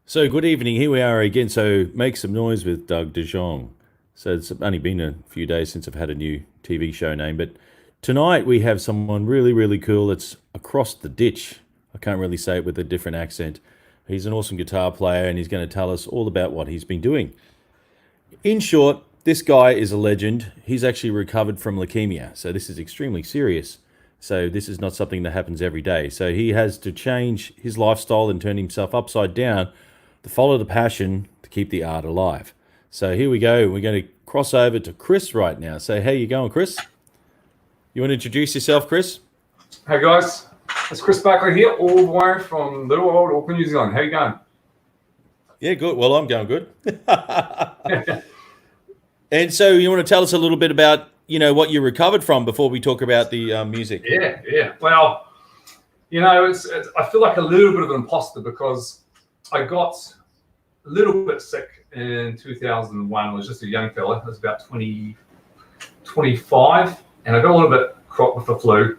So good evening. Here we are again. So make some noise with Doug de Jong. So it's only been a few days since I've had a new TV show name, but tonight we have someone really, really cool that's across the ditch. I can't really say it with a different accent. He's an awesome guitar player and he's going to tell us all about what he's been doing. In short, this guy is a legend. He's actually recovered from leukemia. So this is extremely serious. So this is not something that happens every day. So he has to change his lifestyle and turn himself upside down to follow the passion to keep the art alive. So here we go. We're going to cross over to Chris right now. So how you going, Chris? You want to introduce yourself, Chris? Hey guys, it's Chris Barclay here, all the way from little old Auckland, New Zealand. How you going? Yeah, good. Well, I'm going good. And so you want to tell us a little bit about, what you recovered from before we talk about the music? Yeah. Well, I feel like a little bit of an imposter because I got a little bit sick in 2001. I was just a young fella. I was about 25, and I got a little bit cropped with the flu.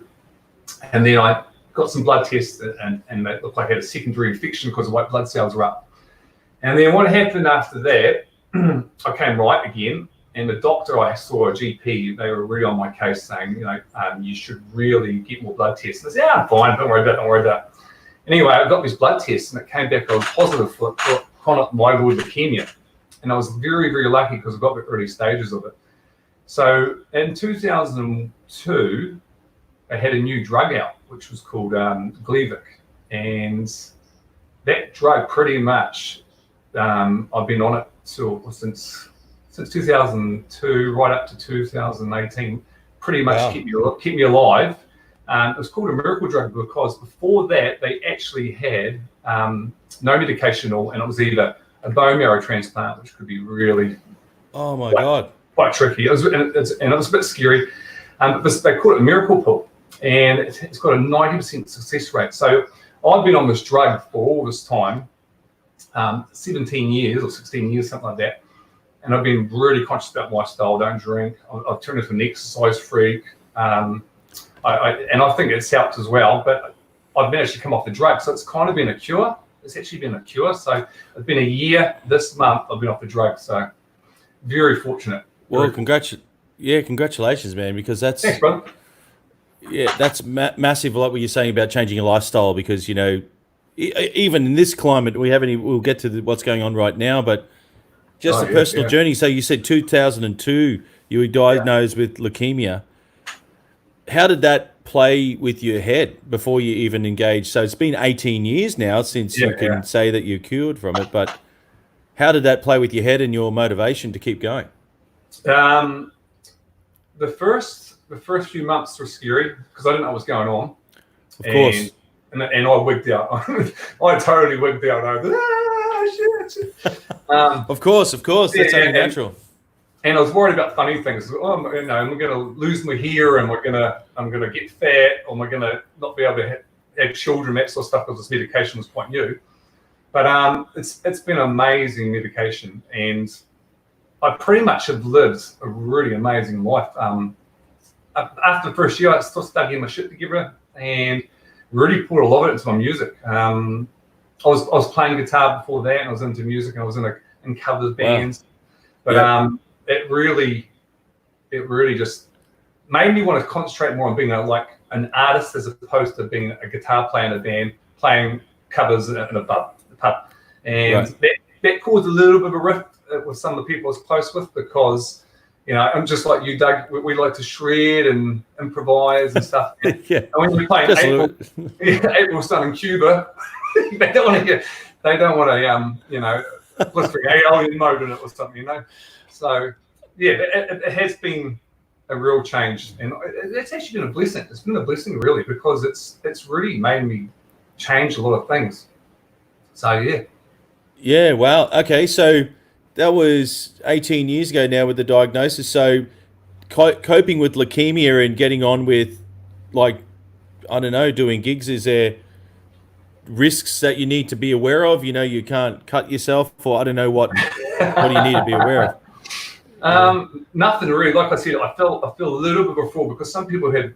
And then I got some blood tests, and they looked like I had a secondary infection because the white blood cells were up. And then what happened after that, I came right again. And the doctor I saw, a GP, they were really on my case saying, you should really get more blood tests. And I said, yeah, I'm fine, don't worry about it. Anyway, I got these blood tests and it came back I was positive for chronic myeloid leukemia. And I was very, very lucky because I got the early stages of it. So in 2002, I had a new drug out, which was called Gleevec. And that drug pretty much, I've been on it since 2002 right up to 2018, pretty much Wow. keep me alive. It was called a miracle drug because before that they actually had no medication at all, and it was either a bone marrow transplant, which could be really Oh my God. quite tricky. It was a bit scary. But they call it a miracle pill, and it's got a 90% success rate. So I've been on this drug for all this time, 17 years or 16 years, something like that. And I've been really conscious about my lifestyle. Don't drink. I've turned into an exercise freak. And I think it's helped as well. But I've managed to come off the drug. So it's kind of been a cure. It's actually been a cure. So it's been a year this month I've been off the drug. So very fortunate. Well, congratulations, man, because that's Thanks, brother. massive. Like what you're saying about changing your lifestyle, because even in this climate, we'll get to what's going on right now, but just a personal journey. So you said 2002, you were diagnosed with leukemia. How did that play with your head before you even engaged? So it's been 18 years now since you can say that you're cured from it, but how did that play with your head and your motivation to keep going? The first few months were scary because I didn't know what was going on. Of course. And I wigged out. I totally wigged out. I was, shit. Of course. That's only natural. And I was worried about funny things. I'm going to lose my hair, and I'm gonna get fat, or am I going to not be able to have children, that sort of stuff, because this medication was quite new. But it's been amazing medication, and I pretty much have lived a really amazing life. After the first year, I still started getting my shit together and really poured a lot of it into my music. I was playing guitar before that, and I was into music, and I was in covers bands. But it really just made me want to concentrate more on being an artist as opposed to being a guitar player in a band, playing covers in a pub. And that caused a little bit of a rift with some of the people I was close with, because I'm just like you, Doug. We like to shred and improvise and stuff. And when you're playing April Sun in Cuba, they don't want to blistering alien mode in it or something, So it has been a real change, and it's actually been a blessing. It's been a blessing, really, because it's really made me change a lot of things. So Yeah. Wow. Okay. So that was 18 years ago now with the diagnosis. So coping with leukemia and getting on with, doing gigs, is there risks that you need to be aware of? You can't cut yourself, or I don't know what do you need to be aware of? Nothing really. Like I said, I feel a little bit of a fraud because some people have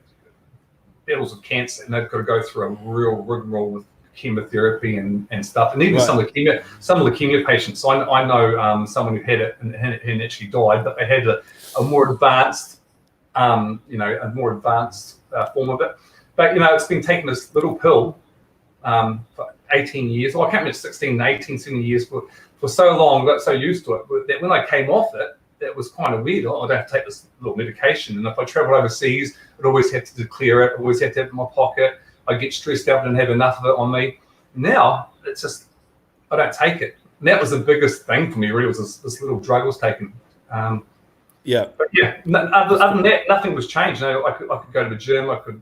battles with cancer and they've got to go through a real rigmarole with chemotherapy and stuff, and even Right. some leukemia patients. So I know someone who had it and actually died, but they had a more advanced, a more advanced form of it. But it's been taking this little pill for 18 years. Well, I can't remember 16, 18, 17 years for so long. I got so used to it that when I came off it, that was kind of weird. I don't have to take this little medication, and if I travel overseas, I'd always have to declare it. I always have to have it in my pocket. I get stressed out and have enough of it on me. Now it's just I don't take it. And that was the biggest thing for me. Really, was this little drug I was taking. Yeah. But yeah, other than that, nothing was changed. I could go to the gym. I could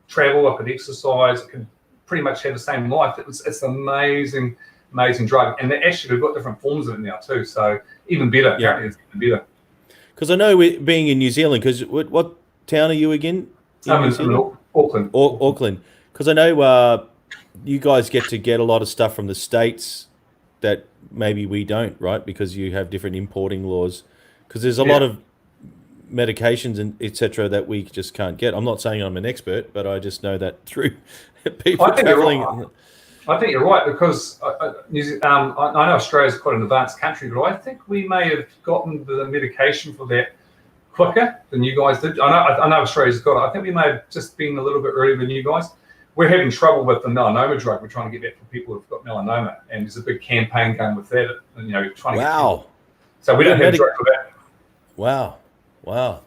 travel. I could exercise. I could pretty much have the same life. It's an amazing drug, and they actually have got different forms of it now too. So even better. Yeah. Apparently, it's even better. Because I know being in New Zealand. Because what town are you again? I'm in Auckland. Auckland. Because I know you guys get a lot of stuff from the States that maybe we don't, right? Because you have different importing laws. Because there's a lot of medications and etc. that we just can't get. I'm not saying I'm an expert, but I just know that through people traveling. I think you're right, because I know Australia's quite an advanced country, but I think we may have gotten the medication for that quicker than you guys did. I know Australia's got it. I think we may have just been a little bit earlier than you guys. We're having trouble with the melanoma drug. We're trying to get that for people who've got melanoma, and there's a big campaign going with that. Trying to get people. So we don't have a drug for that. Wow,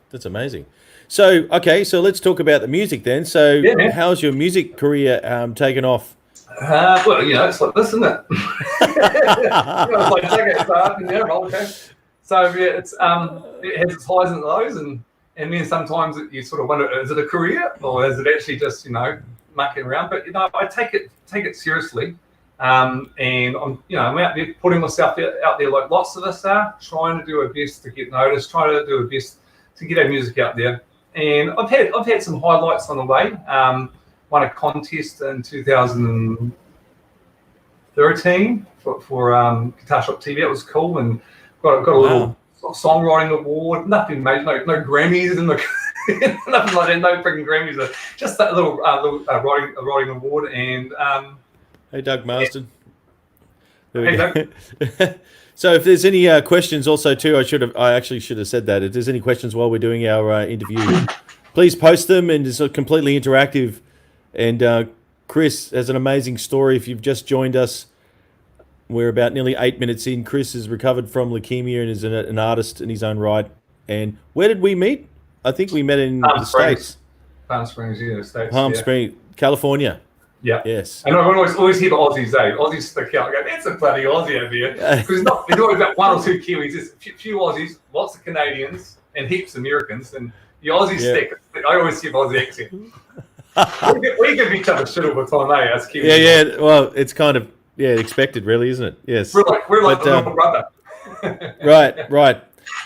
that's amazing. So let's talk about the music then. So how's your music career taken off? Well, it's like this, isn't it? It's like take it start and roller coaster. So it has its highs and lows, and then sometimes you sort of wonder, is it a career or is it actually just mucking around? But I take it seriously, and I'm out there putting myself out there like lots of us are, trying to do our best to get noticed, trying to do our best to get our music out there. And I've had some highlights on the way. Won a contest in 2013 for Guitarist TV. It was cool, and got a little songwriting award. Nothing major, no Grammys and nothing like that. No freaking Grammys. Just that little writing award. And hey, Doug Marston. Hey, Doug. So if there's any questions, also too, I actually should have said that. If there's any questions while we're doing our interview, please post them, and it's completely interactive. And Chris has an amazing story. If you've just joined us, we're about nearly 8 minutes in. Chris has recovered from leukemia and is an artist in his own right. And where did we meet? I think we met in the States. Palm Springs, the States. Palm Springs, California. Yeah. Yes. And I always hear the Aussies, Aussies stick out. I go, that's a bloody Aussie over here. Because there's always about one or two Kiwis. There's a few Aussies, lots of Canadians, and heaps of Americans. And the Aussies stick. I always hear Aussie accent. we give each other shit all the time, as Kiwis. Yeah. Well, it's kind of expected, really, isn't it? Yes. We're like the little brother. Right.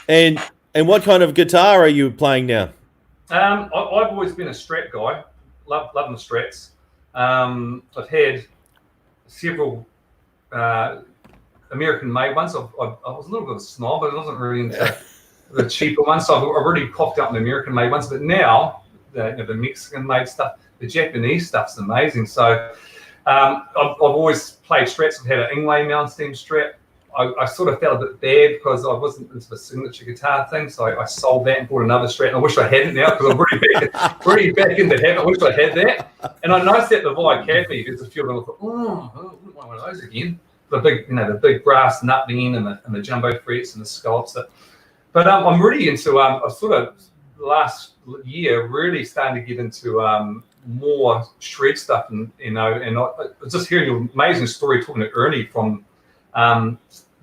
And what kind of guitar are you playing now? I've always been a Strat guy. Loving the Strats. I've had several American-made ones. I was a little bit of a snob, but I wasn't really into the cheaper ones. So I've already popped up the American-made ones. But now the Mexican-made stuff, the Japanese stuff's amazing. So I've always played Strats. I've had an Ingwe Malmsteen Strat. I sort of felt a bit bad because I wasn't into the signature guitar thing, so I sold that and bought another Strat. And I wish I had it now because I'm already back into habit. I wish I had that. And I noticed that the Vi Academy, there's a few of them. I thought, I wouldn't want one of those again. The big brass nutting and the jumbo frets and the scallops. But I'm really into I sort of last year really starting to get into more shred stuff, and I was just hearing an amazing story talking to Ernie from the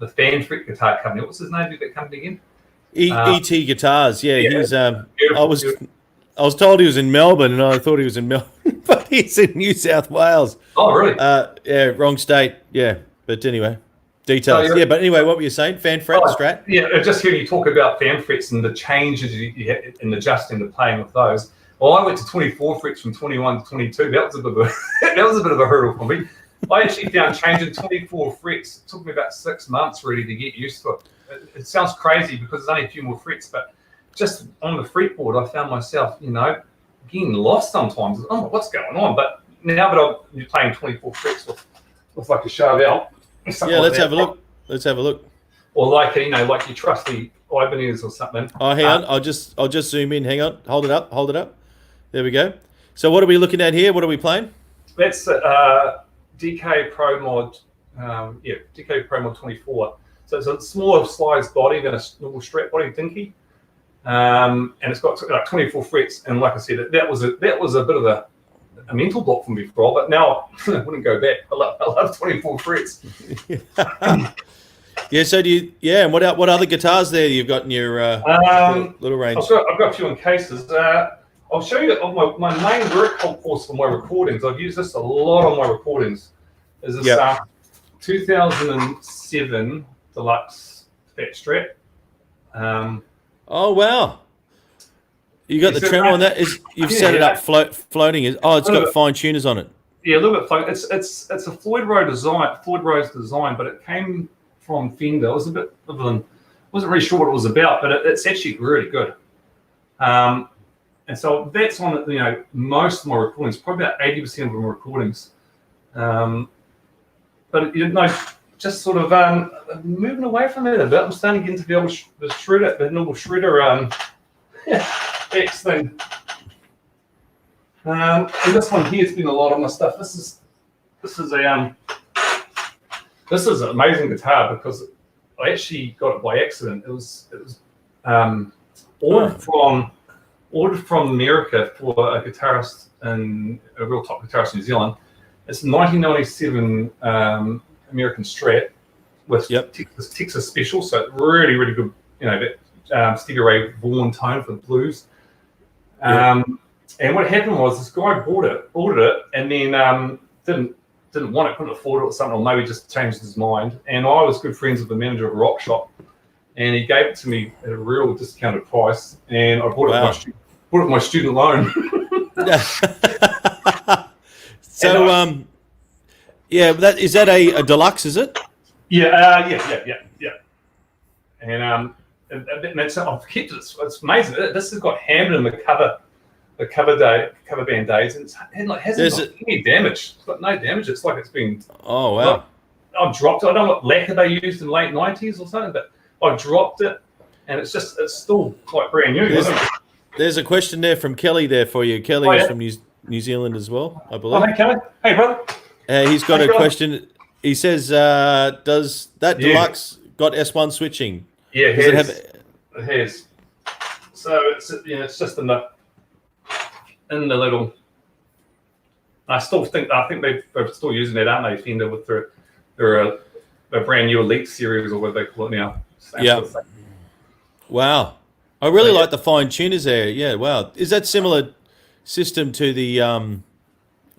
Fan Fret Guitar Company. What's his name? Did that company again? ET Guitars. Yeah, he's. Beautiful. I was told he was in Melbourne, and I thought he was in Melbourne, but he's in New South Wales. Oh, really? Yeah, wrong state. Yeah, but anyway, details. But anyway, what were you saying? Fan fret, Strat? Yeah, just hearing you talk about fan frets and the changes you had in adjusting to playing with those. Well, I went to 24 frets from 21 to 22. That was a bit of a hurdle for me. I actually found changing 24 frets. It took me about 6 months really to get used to it. It sounds crazy because there's only a few more frets, but just on the fretboard, I found myself, getting lost sometimes. Oh, what's going on? But now that I'm playing 24 frets with like a Charvel. Yeah, let's have a look. Let's have a look. Or like like your trusty Ibanez or something. Oh, hang on. I'll just zoom in. Hang on. Hold it up. Hold it up. There we go. So what are we looking at here? What are we playing? That's DK Pro Mod. DK Pro Mod 24. So it's a smaller size body than a normal Strat body dinky, and it's got like 24 frets. And like I said, that was a bit of a mental block from before, but now I wouldn't go back. I love 24 frets. Yeah. So do you? Yeah. And what other guitars there you've got in your little range? I've got a few in cases. I'll show you my main workhorse for my recordings. I've used this a lot on my recordings. Is this 2007 Deluxe Fat Strat. Oh wow! You got the tremor on that? You've set it up floating? It's got fine tuners on it. Yeah, a little bit floating. It's a Floyd Rose design, but it came from Fender. It was a bit of an, wasn't really sure what it was about, but it's actually really good. And so that's on most of my recordings, probably about 80% of my recordings. But just sort of moving away from it a bit. I'm starting to get into the normal shredder X thing. And this one here has been a lot of my stuff. This is an amazing guitar because I actually got it by accident. It was ordered from America for a guitarist and a real top guitarist in New Zealand. It's 1997 American Strat with Texas Special, so really, really good. That Stevie Ray Vaughan tone for the blues. And what happened was this guy ordered it, and then didn't want it, couldn't afford it or something, or maybe just changed his mind. And I was good friends with the manager of a rock shop, and he gave it to me at a real discounted price, and I bought it with my student loan. So, is that a deluxe? Is it? Yeah. And I've kept it. It's amazing. This has got hammered in the cover band days, and it hasn't got any damage. It's got no damage. It's like it's been. Oh wow! I've dropped it. I don't know what lacquer they used in the late 90s or something, but I dropped it, and it's still quite brand new. There's a question there from Kelly there for you. Kelly is from New Zealand as well, I believe. Oh, hey Kelly. Hey brother. He's got a question. He says, "Does that deluxe got S1 switching?" Yeah, it has. So it's just in the little. I think they're still using it, aren't they, Fender, with their brand new Elite series or what they call it now. Yeah. Wow. I really like the fine tuners there. Yeah. Wow. Is that similar system to the?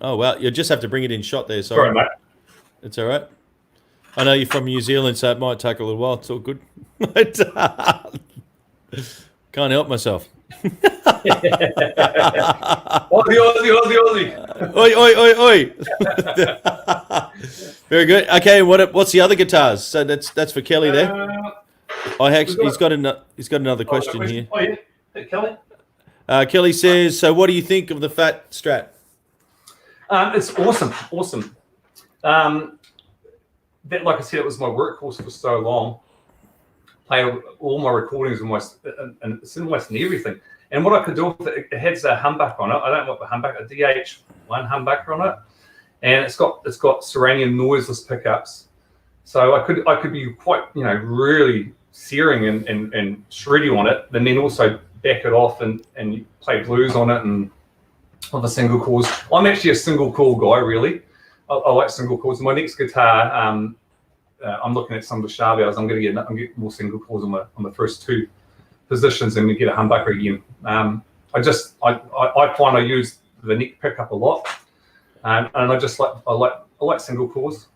Oh wow. You just have to bring it in shot there. Sorry, mate. It's all right. I know you're from New Zealand, so it might take a little while. It's all good. Can't help myself. Aussie. Oi. Very good. Okay, what's the other guitars? So that's for Kelly there. He's got another question here. Oh yeah, hey, Kelly. Kelly says, so what do you think of the Fat Strat? It's awesome. That, like I said, it was my workhorse for so long. Played all my recordings and it's almost in everything. And what I could do with it, it has a humbucker on it. I don't want the humbucker, a DH1 humbucker on it, and it's got Seranian noiseless pickups. So I could be quite really searing and shreddy on it, and then also back it off and play blues on it and with a single coils. I'm actually a single coil guy, really. I like single coils. My next guitar, I'm looking at some of the Charvels. I'm going to get more single coils on the first two positions and we get a humbucker again. I find I use the neck pickup a lot, and I like single coils,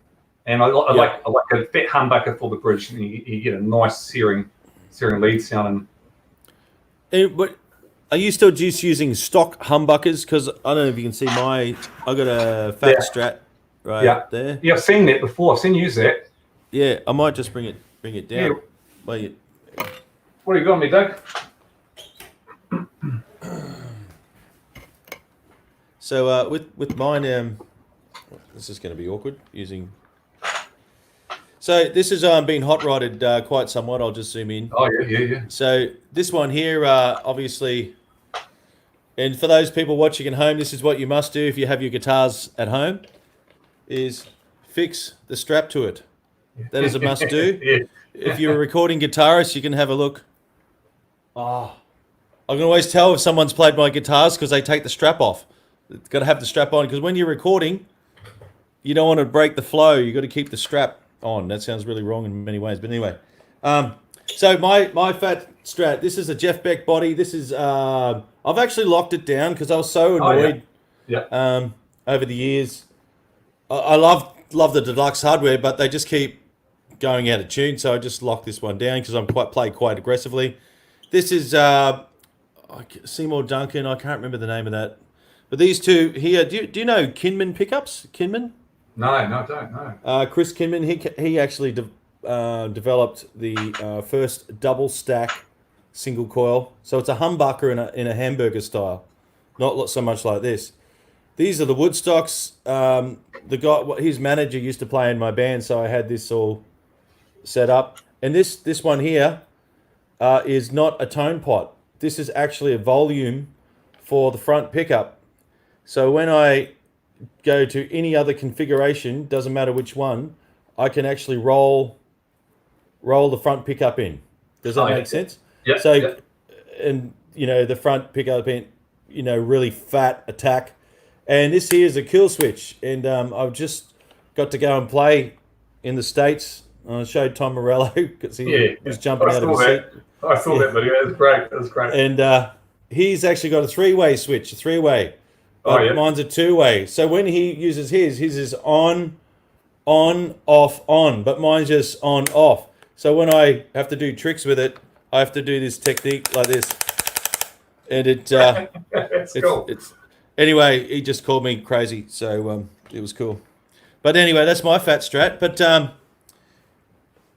and I like a fat humbucker for the bridge, and you get a nice searing lead sound. But are you still just using stock humbuckers? Because I don't know if you can see I got a Fat Strat there. Yeah, I've seen that before. I've seen you use that. Yeah, I might just bring it down. Yeah. What do you got me, Doug? So with mine, this is going to be awkward using. So this has been hot rodded quite somewhat. I'll just zoom in. Oh yeah. So this one here, obviously, and for those people watching at home, this is what you must do if you have your guitars at home, is fix the strap to it. That is a must do. Yeah. If you're a recording guitarist, you can have a look. Oh, I can always tell if someone's played my guitars because they take the strap off. It's got to have the strap on because when you're recording, you don't want to break the flow. You got to keep the strap on. That sounds really wrong in many ways, but anyway. So my fat Strat. This is a Jeff Beck body. This is I've actually locked it down because I was so annoyed. Over the years, I love the deluxe hardware, but they just keep going out of tune. So I just locked this one down because I'm play quite aggressively. This is Seymour Duncan. I can't remember the name of that. But these two here, do you know Kinman pickups? Kinman? No, I don't know. Chris Kinman, he actually developed the first double stack single coil. So it's a humbucker in a hamburger style, not so much like this. These are the Woodstocks. The guy, his manager used to play in my band, so I had this all set up. And this one here is not a tone pot. This is actually a volume for the front pickup. So when I go to any other configuration, doesn't matter which one, I can actually roll the front pickup in. Does that make sense? Yeah. So, and the front pickup in, really fat attack. And this here is a kill switch. And I've just got to go and play in the States. I showed Tom Morello because he was jumping out of his seat. I saw that video. It was great. It was great. And he's actually got a three-way switch, mine's a two-way. So when he uses his is on, off, on. But mine's just on, off. So when I have to do tricks with it, I have to do this technique like this. And That's cool. Anyway, he just called me crazy. So it was cool. But anyway, that's my fat Strat. But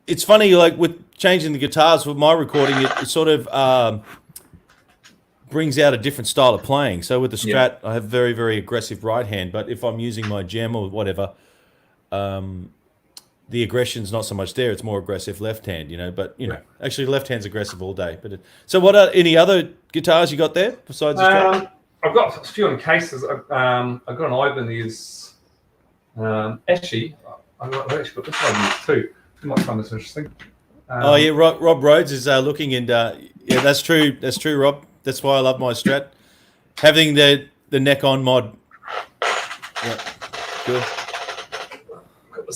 it's funny, like with changing the guitars with my recording, it sort of brings out a different style of playing. So with the Strat, I have very, very aggressive right hand. But if I'm using my gem or whatever, the aggression's not so much there. It's more aggressive left hand, But actually, left hand's aggressive all day. But so, what are any other guitars you got there besides the Strat? I've got a few in cases. I've got an Ibanez. Actually, I've actually got this Ibanez too. You might find this interesting. Rob Rhodes is looking, and that's true. That's true, Rob. That's why I love my Strat. Having the neck on mod. Yeah, good. Got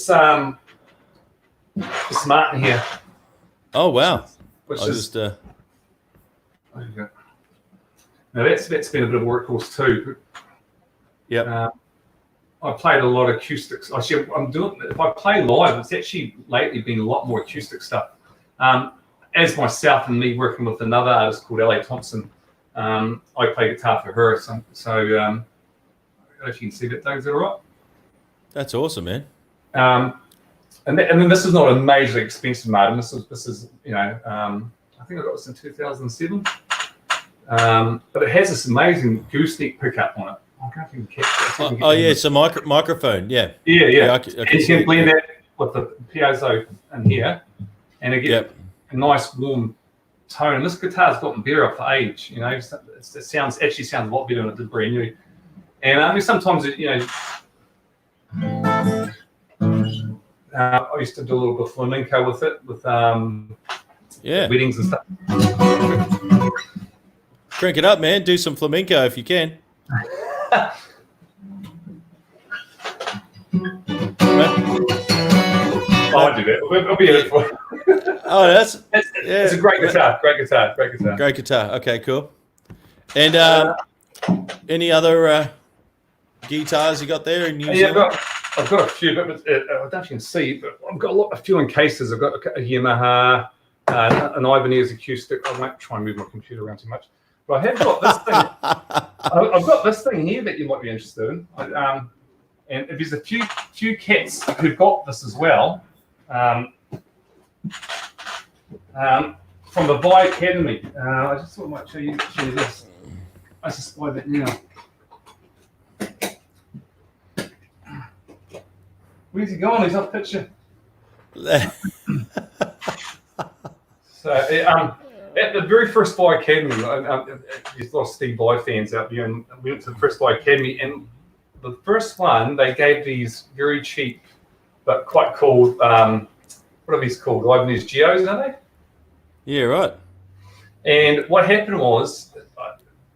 this Martin here. Oh wow! Which I is. just. There you go. Now that's been a bit of a workhorse too. Yeah. I played a lot of acoustics. Actually, if I play live, it's actually lately been a lot more acoustic stuff. As myself and me working with another artist called L.A. Thompson, I play guitar for her. So I don't know if you can see that, Doug. Is that all right? That's awesome, man. And then this is not a majorly expensive Martin. This is I think I got this in 2007. But it has this amazing gooseneck pickup on it. I can't even catch that. It's a microphone. Yeah. Yeah. I And you can blend that with the piezo in here, and it gets a nice warm tone. And this guitar's gotten better off the age. It sounds a lot better than it did brand new. And I mean, sometimes I used to do a little bit of flamenco with it, with weddings and stuff. Crank it up, man. Do some flamenco if you can. I'll do that. I'll be here for it. Oh, it's a great guitar. Great guitar. Okay, cool. And any other guitars you got there in New Zealand? I've got a few, but I don't know if you can see, but I've got a few in cases. I've got a Yamaha, an Ibanez acoustic. I won't try and move my computer around too much. But I have got this thing. I've got this thing here that you might be interested in. And if there's a few cats who've got this as well, from the Vi Academy. I just thought I might show you this. I just buy that now. Where's he gone? He's off picture. So, at the very first Vai Academy, there's a lot of Steve Vai fans out there, and we went to the first Vai Academy, and the first one, they gave these very cheap but quite cool, what are these called? Ibanez Geos, aren't they? Yeah, right. And what happened was,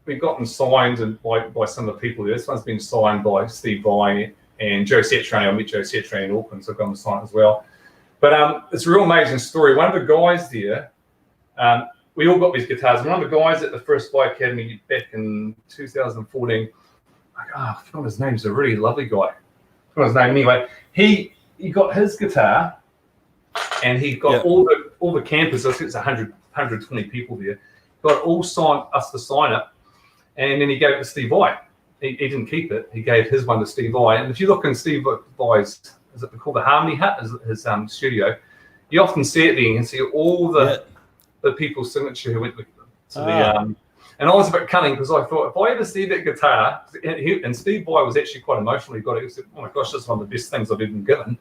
we got them signed by some of the people there. This one's been signed by Steve Vai and Joe Satriani. I met Joe Satriani in Auckland, so I got them signed as well. But it's a real amazing story. One of the guys there, we all got these guitars. One of the guys at the first Vai Academy back in 2014, I forgot his name. He's a really lovely guy. I forgot his name anyway. He got his guitar, and he got all the campers. I think it's 120 people there. Got all us to sign it, and then he gave it to Steve Vai. He didn't keep it. He gave his one to Steve Vai. And if you look in Steve Vai's, is it called the Harmony Hut? His studio. You often see it there. You can see all the people's signature who went to the. And I was a bit cunning because I thought if I ever see that guitar, and Steve Vai was actually quite emotional. He got it. He said, "Oh my gosh, this is one of the best things I've ever been given."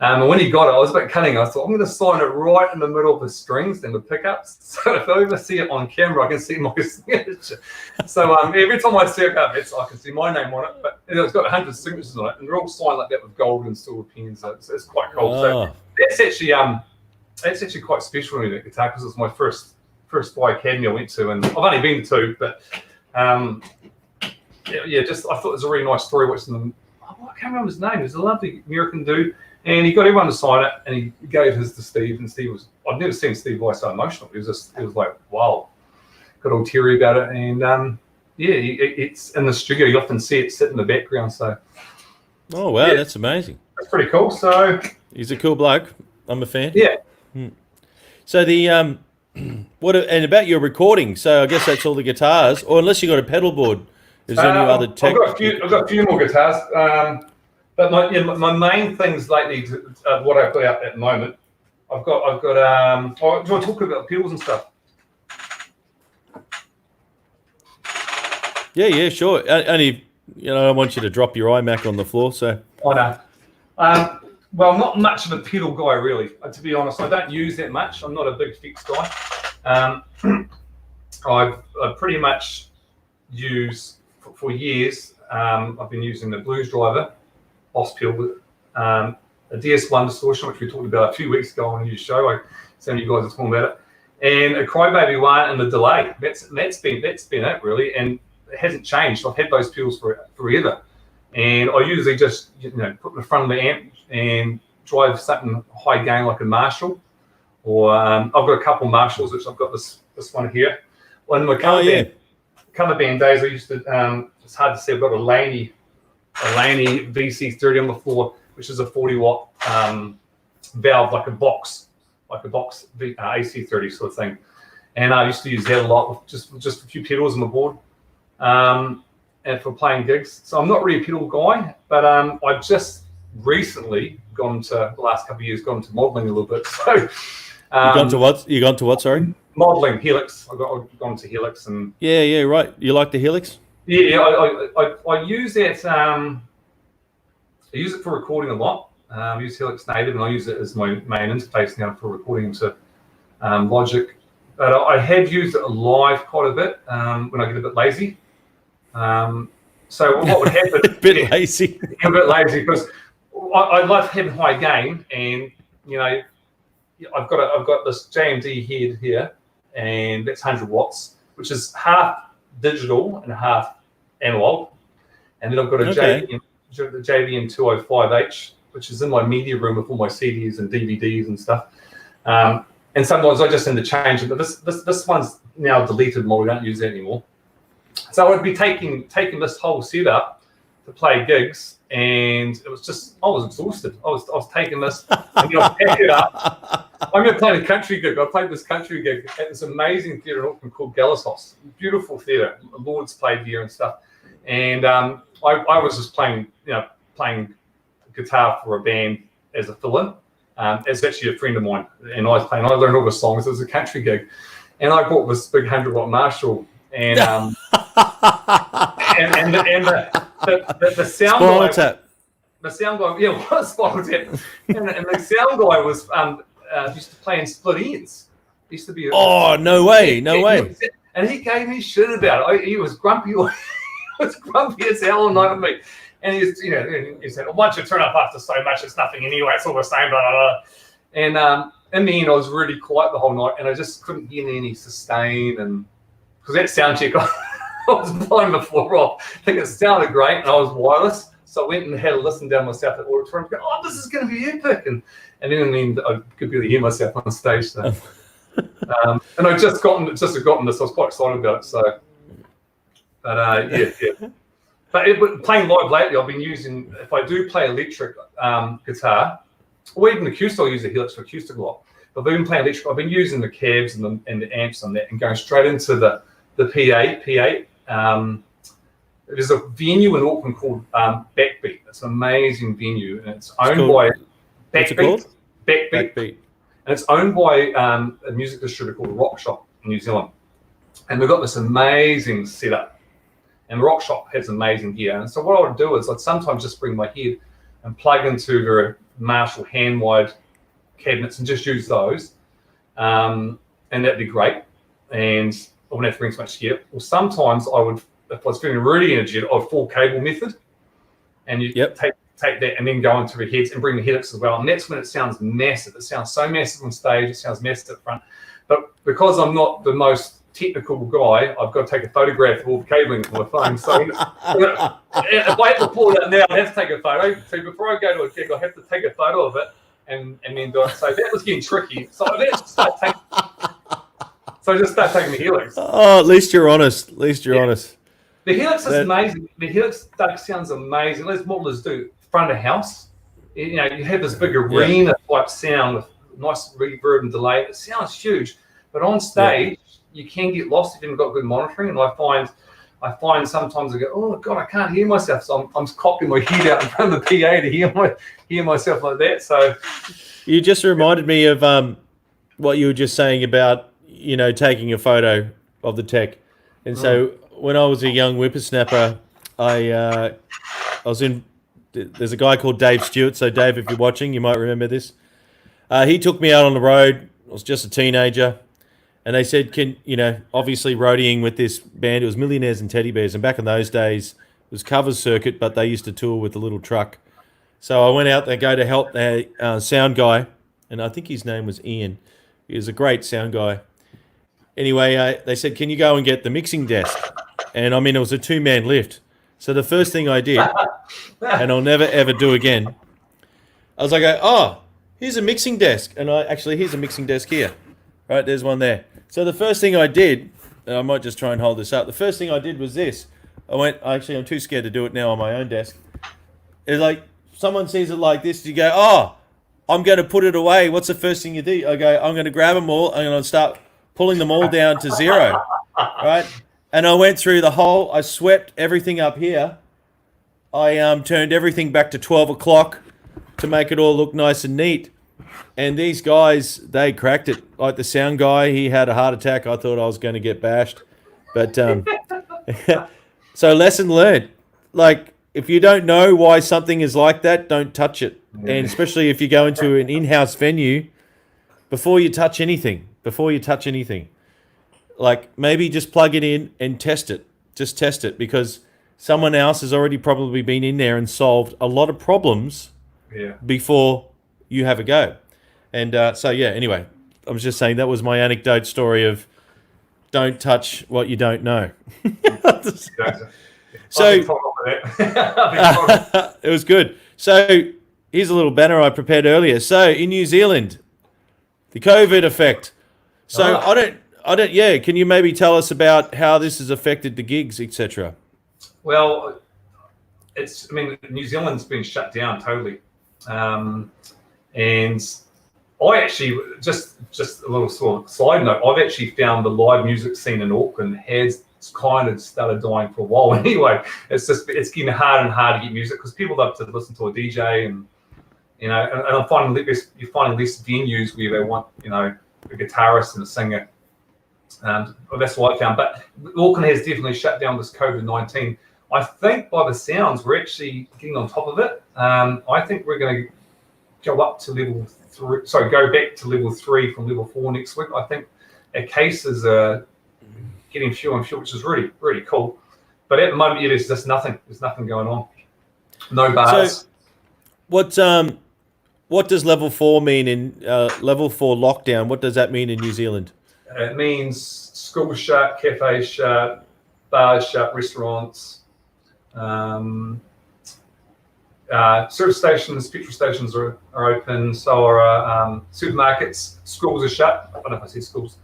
And when he got it, I was a bit cunning. I thought, I'm going to sign it right in the middle of the strings and the pickups. So if I ever see it on camera, I can see my signature. So every time I see it, I can see my name on it. But it's got 100 signatures on it, and they're all signed like that with gold and silver pens. So it's quite cool. So that's actually quite special to me, that guitar, because it's my first Vai Academy I went to, and I've only been to 2, but just I thought it was a really nice story watching them. I can't remember his name. He's a lovely American dude, and he got everyone to sign it, and he gave his to Steve, and Steve was, I've never seen Steve Vai so emotional. It was like, wow, got all teary about it, and it's in the studio. You often see it sit in the background. So, oh wow, that's amazing. That's pretty cool. So he's a cool bloke. I'm a fan. Yeah. So the what and about your recording? So I guess that's all the guitars, or unless you got a pedal board. Is there any other tech? I've got a few more guitars, but my main things lately, what I've got out at the moment, I've got. do you want to talk about pedals and stuff? Yeah, sure. Only I don't want you to drop your iMac on the floor. So I know. Well, I'm not much of a pedal guy, really. To be honest, I don't use that much. I'm not a big effects guy. I've pretty much used for years. I've been using the Blues Driver, Boss pedal, a DS1 distortion, which we talked about a few weeks ago on your show. Some of you guys are talking about it, and a Crybaby one and the delay. That's been it really, and it hasn't changed. I've had those pedals forever. And I usually just, put in the front of the amp and drive something high gain like a Marshall, or I've got a couple Marshalls, which I've got this one here. Well, in my cover band days, I used to. It's hard to say. I've got a Laney VC30 on the floor, which is a 40-watt valve, like a box AC30 sort of thing. And I used to use that a lot with just a few pedals on the board. And for playing gigs. So I'm not really a pedal guy, but I've just recently the last couple of years, gone to modeling a little bit. So you gone to what? You gone to what? Sorry. Modeling, Helix. I've gone to Helix, and yeah, right. You like the Helix? Yeah, I use that. I use it for recording a lot. I use Helix Native, and I use it as my main interface now for recording into Logic. But I have used it live quite a bit when I get a bit lazy. So what would happen? A bit lazy because I love having high gain, and I've got this JMD head here, and that's 100 watts, which is half digital and half analog, and then I've got a JVM 205H, which is in my media room with all my CDs and DVDs and stuff. And sometimes I just interchange it, but this one's now deleted more. We don't use it anymore. So I'd be taking this whole setup to play gigs, and it was just, I was exhausted. I was taking this, and I'll pack it up. I'm going to play a country gig. I played this country gig at this amazing theatre in Auckland called Gallishouse. Beautiful theatre. Lords played here and stuff. And I was just playing guitar for a band as a fill-in. It's actually a friend of mine, and I learned all the songs. It was a country gig, and I bought this big 100-watt Marshall, and and the sound the sound guy, yeah, was Spinal Tap, and the sound guy was used to play in Split Ends. Used to be. No way. And he gave me shit about it. He was grumpy. He was grumpy as hell all night with me. And he said, well, once you turn up after so much, it's nothing anyway. It's all the same, blah, blah, blah. And in the end, I was really quiet the whole night, and I just couldn't hear any sustain. And because that sound check, I was blowing the floor off. I think it sounded great, and I was wireless. So I went and had a listen down myself at the auditorium. Go, this is going to be epic. And then in the end, I could barely hear myself on stage. So. And I just gotten this. I was quite excited about it. So, but yeah. But playing live lately, I've been using. If I do play electric guitar, or even acoustic, I'll use the Helix for acoustic a lot. But I've been playing electric. I've been using the cabs and the amps on that, and going straight into the P8. There's a venue in Auckland called Backbeat. It's an amazing venue, and it's owned by Backbeat. Backbeat. And it's owned by a music distributor called Rock Shop in New Zealand. And they've got this amazing setup. And Rock Shop has amazing gear. And so what I would do is I'd sometimes just bring my head and plug into their Marshall hand-wide cabinets and just use those. And that'd be great. And I wouldn't have to bring so much gear. Or sometimes I would, if I was feeling really energetic, I'd full cable method. And you take that and then go into the heads and bring the Helix as well. And that's when it sounds massive. It sounds so massive on stage. It sounds massive up front. But because I'm not the most technical guy, I've got to take a photograph of all the cabling with my phone. So if I have to pull it out now, I have to take a photo. So before I go to a gig, I have to take a photo of it and then do it. So that was getting tricky. So I just start taking the Helix. Oh, at least you're honest. honest. The Helix is amazing. The Helix sounds amazing. As modelers do, front of house. You have this big arena type sound with nice reverb and delay. It sounds huge, but on stage you can get lost if you've got good monitoring. And I find sometimes I go, oh God, I can't hear myself. So I'm cocking my head out in front of the PA to hear myself like that. So you just reminded me of what you were just saying about taking a photo of the tech, and so. When I was a young whippersnapper, I was in. There's a guy called Dave Stewart. So Dave, if you're watching, you might remember this. He took me out on the road. I was just a teenager, and they said, obviously roadieing with this band. It was Millionaires and Teddy Bears, and back in those days, it was covers circuit, but they used to tour with a little truck. So I went out there, go to help the sound guy, and I think his name was Ian. He was a great sound guy. Anyway, they said, can you go and get the mixing desk? And it was a 2-man lift. So the first thing I did, and I'll never ever do again, I was like, here's a mixing desk. And here's a mixing desk here. Right, there's one there. So the first thing I did, and I might just try and hold this up. The first thing I did was this. I'm too scared to do it now on my own desk. It's like, someone sees it like this, you go, I'm going to put it away. What's the first thing you do? I go, I'm going to grab them all. I'm going to start pulling them all down to 0, right? And I went through the whole, I swept everything up here. I turned everything back to 12 o'clock to make it all look nice and neat. And these guys, they cracked it. Like the sound guy, he had a heart attack. I thought I was going to get bashed. But so lesson learned. Like, if you don't know why something is like that, don't touch it. And especially if you go into an in-house venue, before you touch anything, like maybe just plug it in and test it. Just test it, because someone else has already probably been in there and solved a lot of problems before you have a go. And anyway, I was just saying that was my anecdote story of don't touch what you don't know. So it was good. So here's a little banner I prepared earlier. So in New Zealand, the COVID effect. So I don't. Can you maybe tell us about how this has affected the gigs, etc.? Well, New Zealand's been shut down totally, and I actually just a little sort of side note. I've actually found the live music scene in Auckland has kind of started dying for a while. Anyway, it's getting harder and harder to get music because people love to listen to a DJ, and and I'm finding you're finding less venues where they want a guitarist and a singer. That's what I found. But Auckland has definitely shut down this COVID-19. I think by the sounds, we're actually getting on top of it. I think we're going to go up to level 3. Sorry, go back to level 3 from level 4 next week. I think our cases are getting fewer and fewer, which is really, really cool. But at the moment, there's just nothing. There's nothing going on. No bars. So, what does level 4 mean in level 4 lockdown? What does that mean in New Zealand? It means schools shut, cafes shut, bars shut, restaurants. Service stations, petrol stations are open, so are supermarkets. Schools are shut. I don't know if I said schools.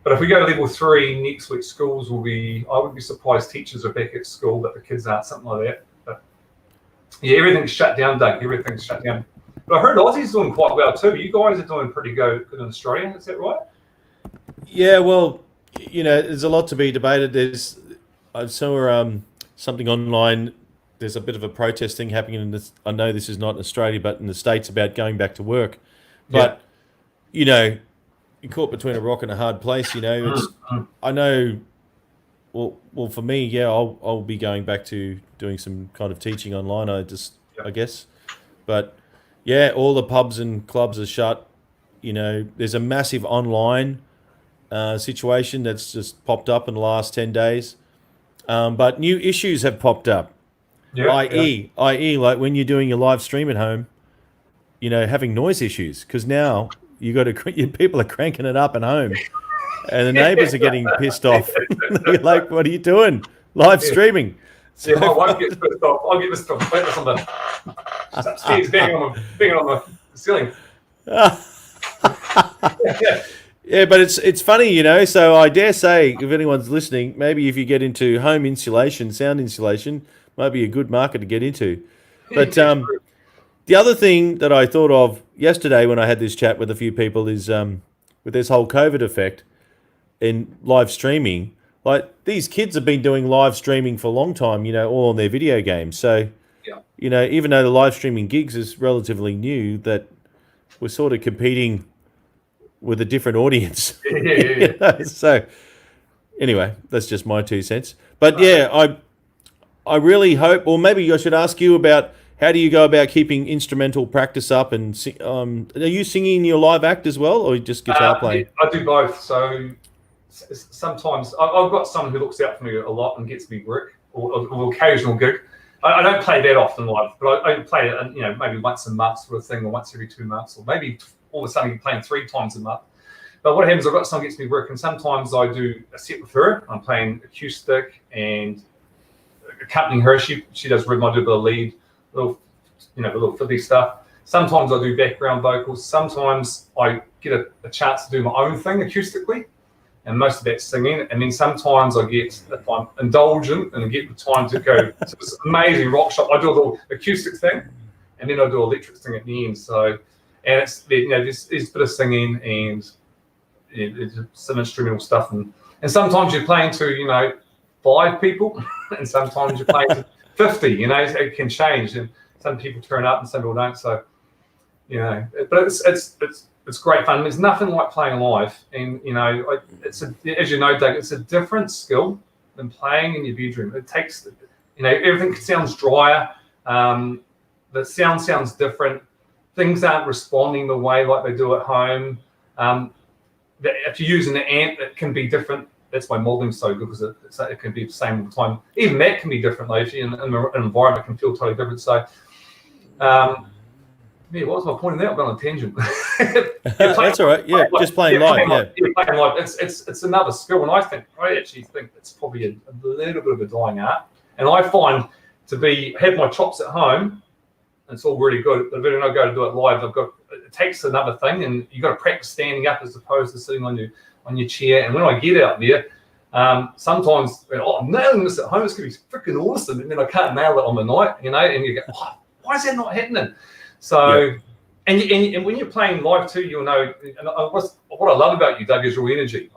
But if we go to level 3 next week, schools will be, I would be surprised teachers are back at school, but the kids aren't, something like that. But yeah, everything's shut down, Doug. Everything's shut down. But I heard Aussie's doing quite well too. You guys are doing pretty good in Australia, is that right? Yeah, well, there's a lot to be debated. I saw something online. There's a bit of a protest thing happening in this. I know this is not in Australia, but in the States about going back to work. But you're caught between a rock and a hard place. I know. Well, for me, yeah, I'll be going back to doing some kind of teaching online. I guess, but yeah, all the pubs and clubs are shut. There's a massive online situation that's just popped up in the last 10 days. But new issues have popped up. i.e., like when you're doing your live stream at home, having noise issues, because now people are cranking it up at home, and the neighbours are getting pissed off. They're like, "What are you doing? Live streaming?" So, my wife gets pissed off. I'll get pissed off. Wait, on the upstairs, banging on the ceiling. Yeah, but it's funny, So I dare say, if anyone's listening, maybe if you get into home insulation, sound insulation, might be a good market to get into. But the other thing that I thought of yesterday when I had this chat with a few people is with this whole COVID effect in live streaming. Like, these kids have been doing live streaming for a long time, all on their video games. So, even though the live streaming gigs is relatively new, that we're sort of competing with a different audience. So, anyway, that's just my 2 cents. But yeah, I really hope, or maybe I should ask you about how do you go about keeping instrumental practice up, and are you singing your live act as well, or just guitar playing? I do both. So sometimes I've got someone who looks out for me a lot and gets me work or occasional gig. I don't play that often live, but I play it, maybe once a month sort of thing, or once every 2 months, or maybe all of a sudden you're playing 3 times a month. But what happens, I've got someone gets me work, and sometimes I do a set with her. I'm playing acoustic and accompanying her. She does rhythm, I do a bit of lead, little fiddly stuff. Sometimes I do background vocals. Sometimes I get a chance to do my own thing acoustically, and most of that's singing. And then sometimes I get, if I'm indulgent and get the time to go to this amazing rock shop, I do a little acoustic thing, and then I do electric thing at the end. So, and it's there's a bit of singing and it's some instrumental stuff, and sometimes you're playing to 5 people, and sometimes you're playing to 50. It can change, and some people turn up and some people don't. So, but it's great fun. There's nothing like playing live, and it's as you know, Doug, it's a different skill than playing in your bedroom. It takes, everything sounds drier. The sound sounds different. Things aren't responding the way like they do at home. If you're using an amp, it can be different. That's why molding's so good, because it can be the same all the time. Even that can be different though. If you're in an environment, can feel totally different. So, what was my point in that? I've gone on a tangent. That's all right. Yeah, just playing live. Playing live. It's another skill, and I actually think it's probably a little bit of a dying art. And I find have my chops at home, it's all really good. But when I go to do it live, it takes another thing, and you've got to practice standing up as opposed to sitting on your chair. And when I get out there, sometimes I'm nailing this at home. It's gonna be freaking awesome, and then I can't nail it on the night, and you go, why is that not happening? So, and when you're playing live too, you'll know. And what I love about you, Doug, is your energy.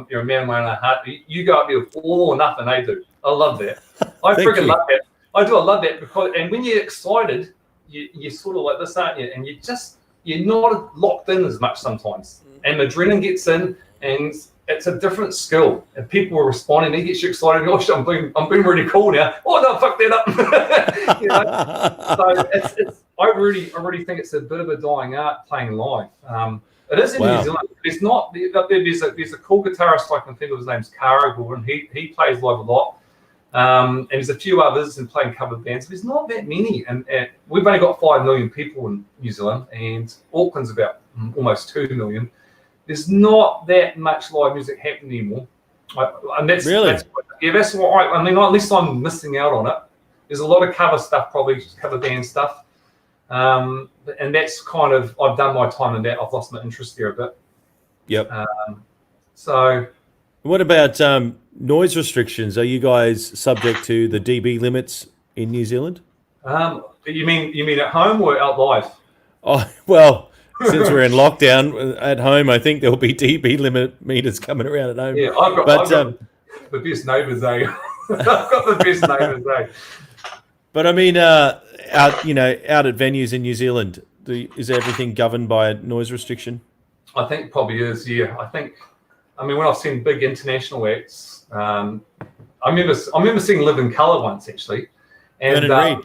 You're a man of my own heart. You go up there with all or nothing. I do. I love that. I freaking love that. I love that, because when you're excited, you're sort of like this, aren't you? And you're not locked in as much sometimes, and adrenaline gets in, and it's a different skill, and people are responding. It gets you excited. Oh shit, I'm being really cool now. Oh no, fuck that up. You know? So it's I really think it's a bit of a dying art playing live. It is in New Zealand. It's not. There's a cool guitarist, I can think of his name's Caro, and he plays live a lot. And there's a few others and playing cover bands. There's not that many, and we've only got 5 million people in New Zealand, and Auckland's about almost 2 million. There's not that much live music happening anymore. And that's what I mean. At least I'm missing out on it. There's a lot of cover stuff, probably just cover band stuff. And that's kind of, I've done my time in that. I've lost my interest there a bit. Yep. So. What about noise restrictions? Are you guys subject to the dB limits in New Zealand? You mean at home or out live? Oh, well, since we're in lockdown at home, I think there'll be dB limit meters coming around at home. Yeah, I've got the best neighbours, eh? I've got the best neighbours, eh? But I mean, out at venues in New Zealand, is everything governed by a noise restriction? I think probably is. Yeah, I mean, when I've seen big international acts, I remember seeing Live in Colour once actually, and I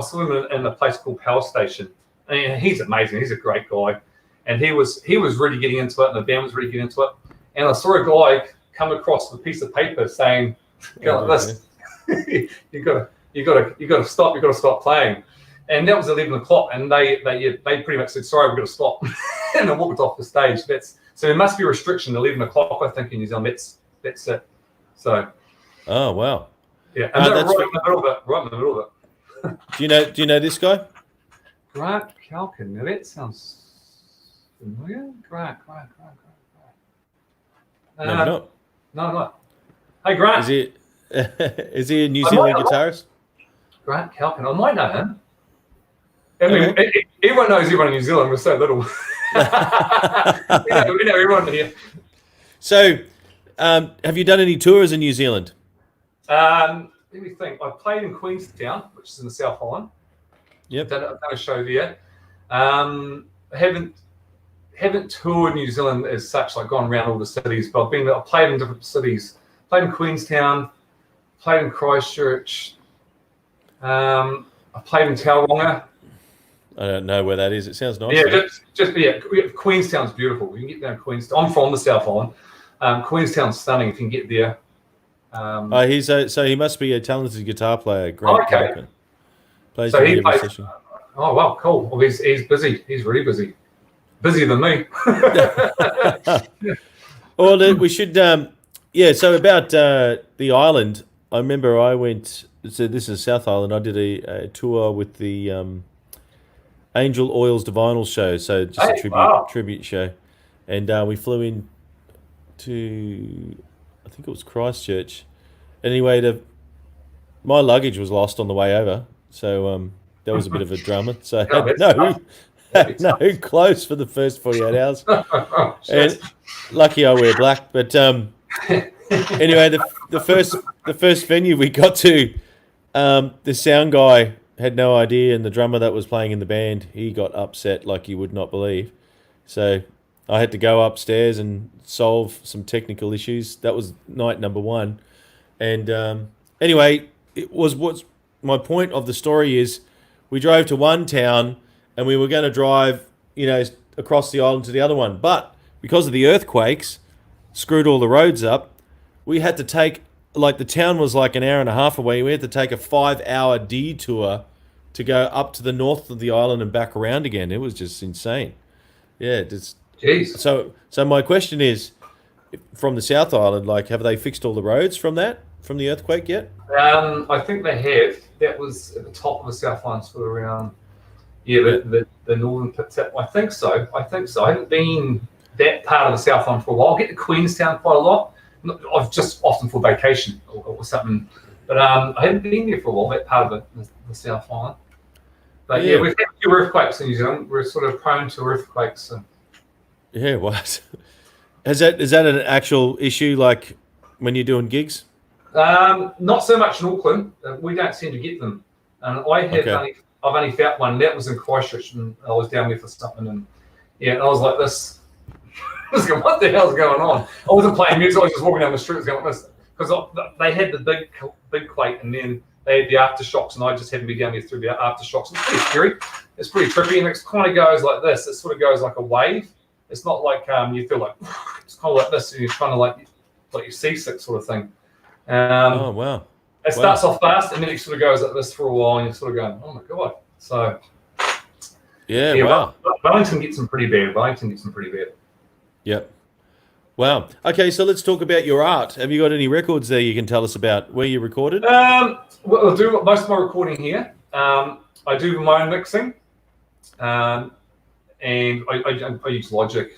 saw him in a place called Power Station, and he's amazing. He's a great guy, and he was really getting into it, and the band was really getting into it. And I saw a guy come across with a piece of paper saying, "Go like this, you got to stop playing." And that was 11 o'clock, and they pretty much said, "Sorry, we've got to stop," and I walked off the stage. So there must be a restriction 11 o'clock, I think, in New Zealand. That's it. So. Oh wow. Yeah, and right in the middle of it. Do you know this guy? Grant Calkin. Now that sounds familiar. Grant. Maybe not. No. Hey, Grant. Is he a New Zealand guitarist? Grant Calkin. I might know him. I mean, everyone knows everyone in New Zealand. We're so little. we know everyone here. So, have you done any tours in New Zealand? Let me think. I played in Queenstown, which is in the South Island. Yep. I've done a show there. I haven't toured New Zealand as such, like gone around all the cities, but I've played in different cities. Played in Queenstown, played in Christchurch. I played in Tauranga. I don't know where that is. It sounds nice. Yeah, Queenstown's beautiful. You can get down to Queenstown. I'm from the South Island. Queenstown's stunning if you can get there. So he must be a talented guitar player. Grant Calkin. Plays so he plays. Session. Oh wow, cool. Well, he's busy. He's really busy. Busier than me. Well, we should. So about the island. I remember I went. So this is South Island. I did a tour with the Angel Oils Divinal show. So just a tribute show, and we flew in to, I think it was Christchurch. Anyway, my luggage was lost on the way over, so that was a bit of a drama. So I had no clothes for the first 48 hours. And lucky I wear black, but anyway, the first venue we got to, the sound guy had no idea, and the drummer that was playing in the band, he got upset like you would not believe. So I had to go upstairs and solve some technical issues. That was night number one. And anyway, what's my point of the story is we drove to one town and we were going to drive, across the island to the other one. But because of the earthquakes, screwed all the roads up, we had to take, the town was like an hour and a half away. We had to take a 5-hour detour to go up to the north of the island and back around again. It was just insane. Yeah, Jeez. So my question is, from the South Island, have they fixed all the roads from the earthquake yet? I think they have. That was at the top of the South Island, sort of around, the northern pits. I think so. I haven't been that part of the South Island for a while. I get to Queenstown quite a lot. I've just often for vacation or something. But I haven't been there for a while, that part of the South Island. But we've had a few earthquakes in New Zealand. We're sort of prone to earthquakes. So. Yeah, what? Is that an actual issue, like when you're doing gigs? Not so much in Auckland. We don't seem to get them. And I've only felt one. That was in Christchurch, and I was down there for something. And I was like this. I was going, what the hell's going on? I wasn't playing music. I was just walking down the street. I was going, this, because they had the big plate, and then they had the aftershocks, and I just happened to be down there through the aftershocks. It's pretty scary. It's pretty trippy, and it kind of goes like this. It sort of goes like a wave. It's not like you feel like it's kind of like this, and you're kind of like you're seasick sort of thing. Oh wow! It starts off fast, and then it sort of goes like this for a while, and you're sort of going, oh my god. So yeah, wow. Wellington gets them pretty bad. Yep. Wow. Okay, so let's talk about your art. Have you got any records there you can tell us about where you recorded? Well, I do most of my recording here. I do my own mixing, and I use Logic.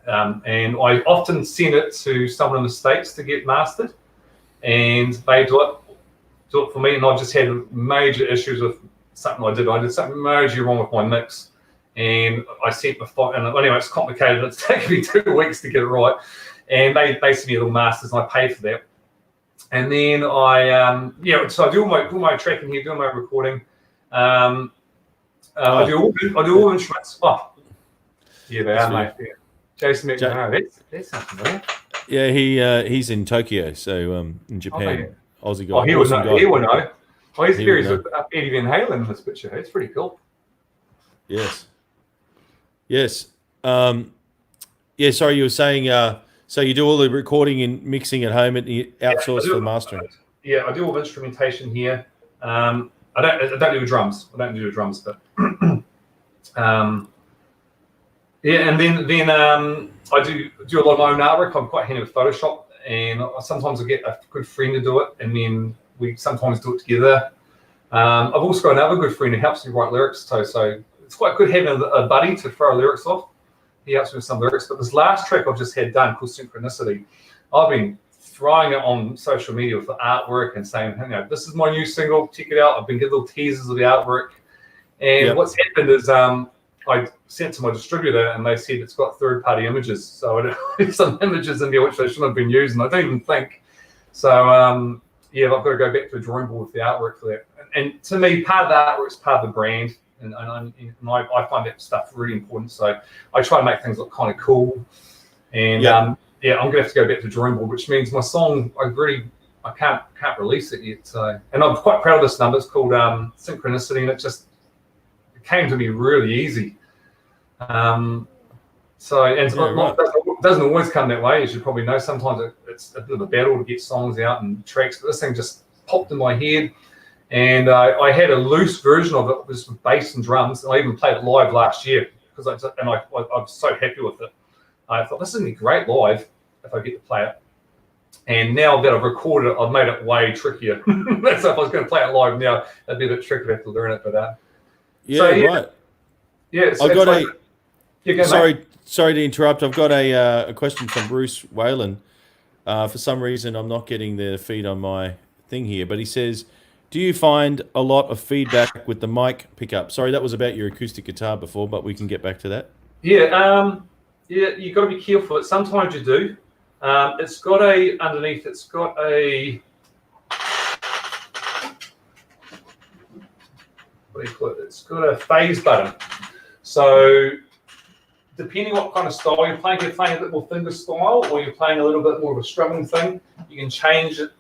And I often send it to someone in the States to get mastered, and they do it for me. And I just had major issues with something I did. I did something major wrong with my mix. And I sent the file, and anyway, it's complicated. It's taken me 2 weeks to get it right. And they sent me little masters, and I paid for that. And then so I do all my tracking here, do my recording. I do all instruments. Oh, yeah, they are, mate. Yeah. Jason McNamara, that's something there. Yeah, he's in Tokyo, so in Japan. Aussie guy. Oh, he would know. He would know. Oh, he's here. He's with Eddie Van Halen in this picture. It's pretty cool. Yes. Yes. Yeah, sorry, you were saying, so you do all the recording and mixing at home and you outsource for mastering? Yeah, I do all the instrumentation here. I don't do drums. I don't do drums, but yeah, and then I do a lot of my own artwork. I'm quite handy with Photoshop, and sometimes I get a good friend to do it, and then we sometimes do it together. I've also got another good friend who helps me write lyrics too, so it's quite good having a buddy to throw lyrics off. He helps me with some lyrics. But this last track I've just had done called Synchronicity, I've been throwing it on social media with the artwork and saying, this is my new single, check it out. I've been getting little teasers of the artwork. And what's happened is I sent to my distributor and they said it's got third-party images. So there's some images in there which they shouldn't have been using. I don't even think. So I've got to go back to the drawing board with the artwork for that. And to me, part of the artwork is part of the brand. And I find that stuff really important. So I try to make things look kind of cool. And I'm going to have to go back to the drawing board, which means my song, I can't release it yet. So, and I'm quite proud of this number. It's called Synchronicity, and it came to me really easy. It doesn't always come that way, as you probably know. Sometimes it's a bit of a battle to get songs out and tracks, but this thing just popped in my head. And I had a loose version of it, with bass and drums, and I even played it live last year because I'm so happy with it. I thought this is going to be great live if I get to play it. And now that I've recorded it, I've made it way trickier. So if I was going to play it live now, it'd be a bit tricky to have to learn it. But right. Yeah, sorry to interrupt. I've got a question from Bruce Whalen. For some reason, I'm not getting the feed on my thing here, but he says, do you find a lot of feedback with the mic pickup? Sorry, that was about your acoustic guitar before, but we can get back to that. Yeah, you've got to be careful. Sometimes you do. It's got underneath, it's got a, what do you call it? It's got a phase button. So depending what kind of style you're playing a bit more finger style, or you're playing a little bit more of a strumming thing, you can change it,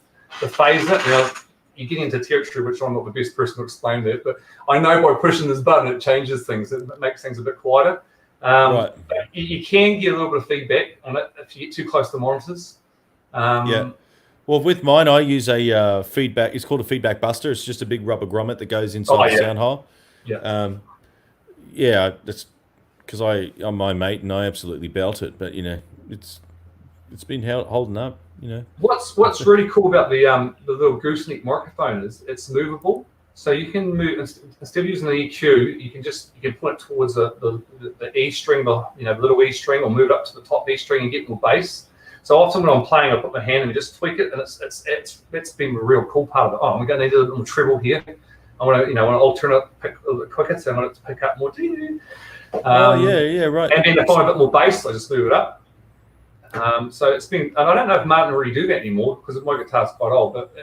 the phase it. Now, you get into territory, which I'm not the best person to explain that, but I know by pushing this button, it changes things. It makes things a bit quieter. Right. You can get a little bit of feedback on it if you get too close to monitors. Yeah. Well, with mine, I use a feedback. It's called a feedback buster. It's just a big rubber grommet that goes inside the sound hole. Yeah. That's because I'm my mate and I absolutely belt it. But it's been holding up. What's really cool about the little gooseneck microphone is it's movable, so you can move instead of using the EQ, you can put it towards the E string, the little E string, or move it up to the top E string and get more bass. So often when I'm playing, I put my hand and just tweak it, and it's been a real cool part of it. Oh, I'm going to need a little treble here. I want to alternate pick a little bit quicker, so I want it to pick up more. Right. And then if I want a bit more bass, I just move it up. So it's been, and I don't know if Martin really do that anymore because my guitar's quite old, but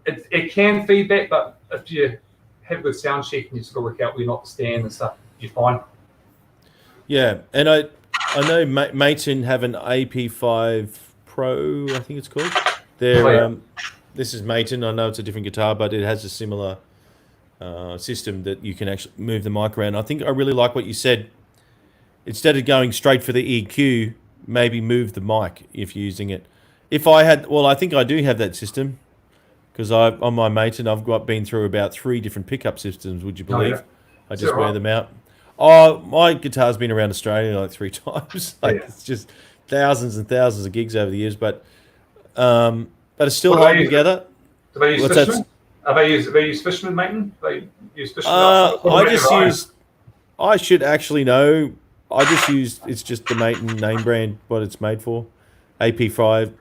it can feedback, but if you have a good sound check and you sort of work out where not to stand and stuff, you're fine. Yeah, and I know Maton have an AP5 Pro, I think it's called. They're, Oh, yeah. this is Maton. I know it's a different guitar, but it has a similar system that you can actually move the mic around. I think I really like what you said. Instead of going straight for the EQ, maybe move the mic if you're using it. If I had, well, I think I do have that system because on my Maton, been through about 3 different pickup systems. Would you Oh, believe? yeah. I Is just that wear right? them out. Oh, my guitar's been around Australia like 3 times. Yeah. Like it's just thousands and thousands of gigs over the years, but it's still What do they holding use? together. Do they use What's that? Fishman? They use Fishman, Maton? They use Fishman. What I brand just are they? use. I should actually know. I just use. It's just the Maton name brand. What it's made for. AP5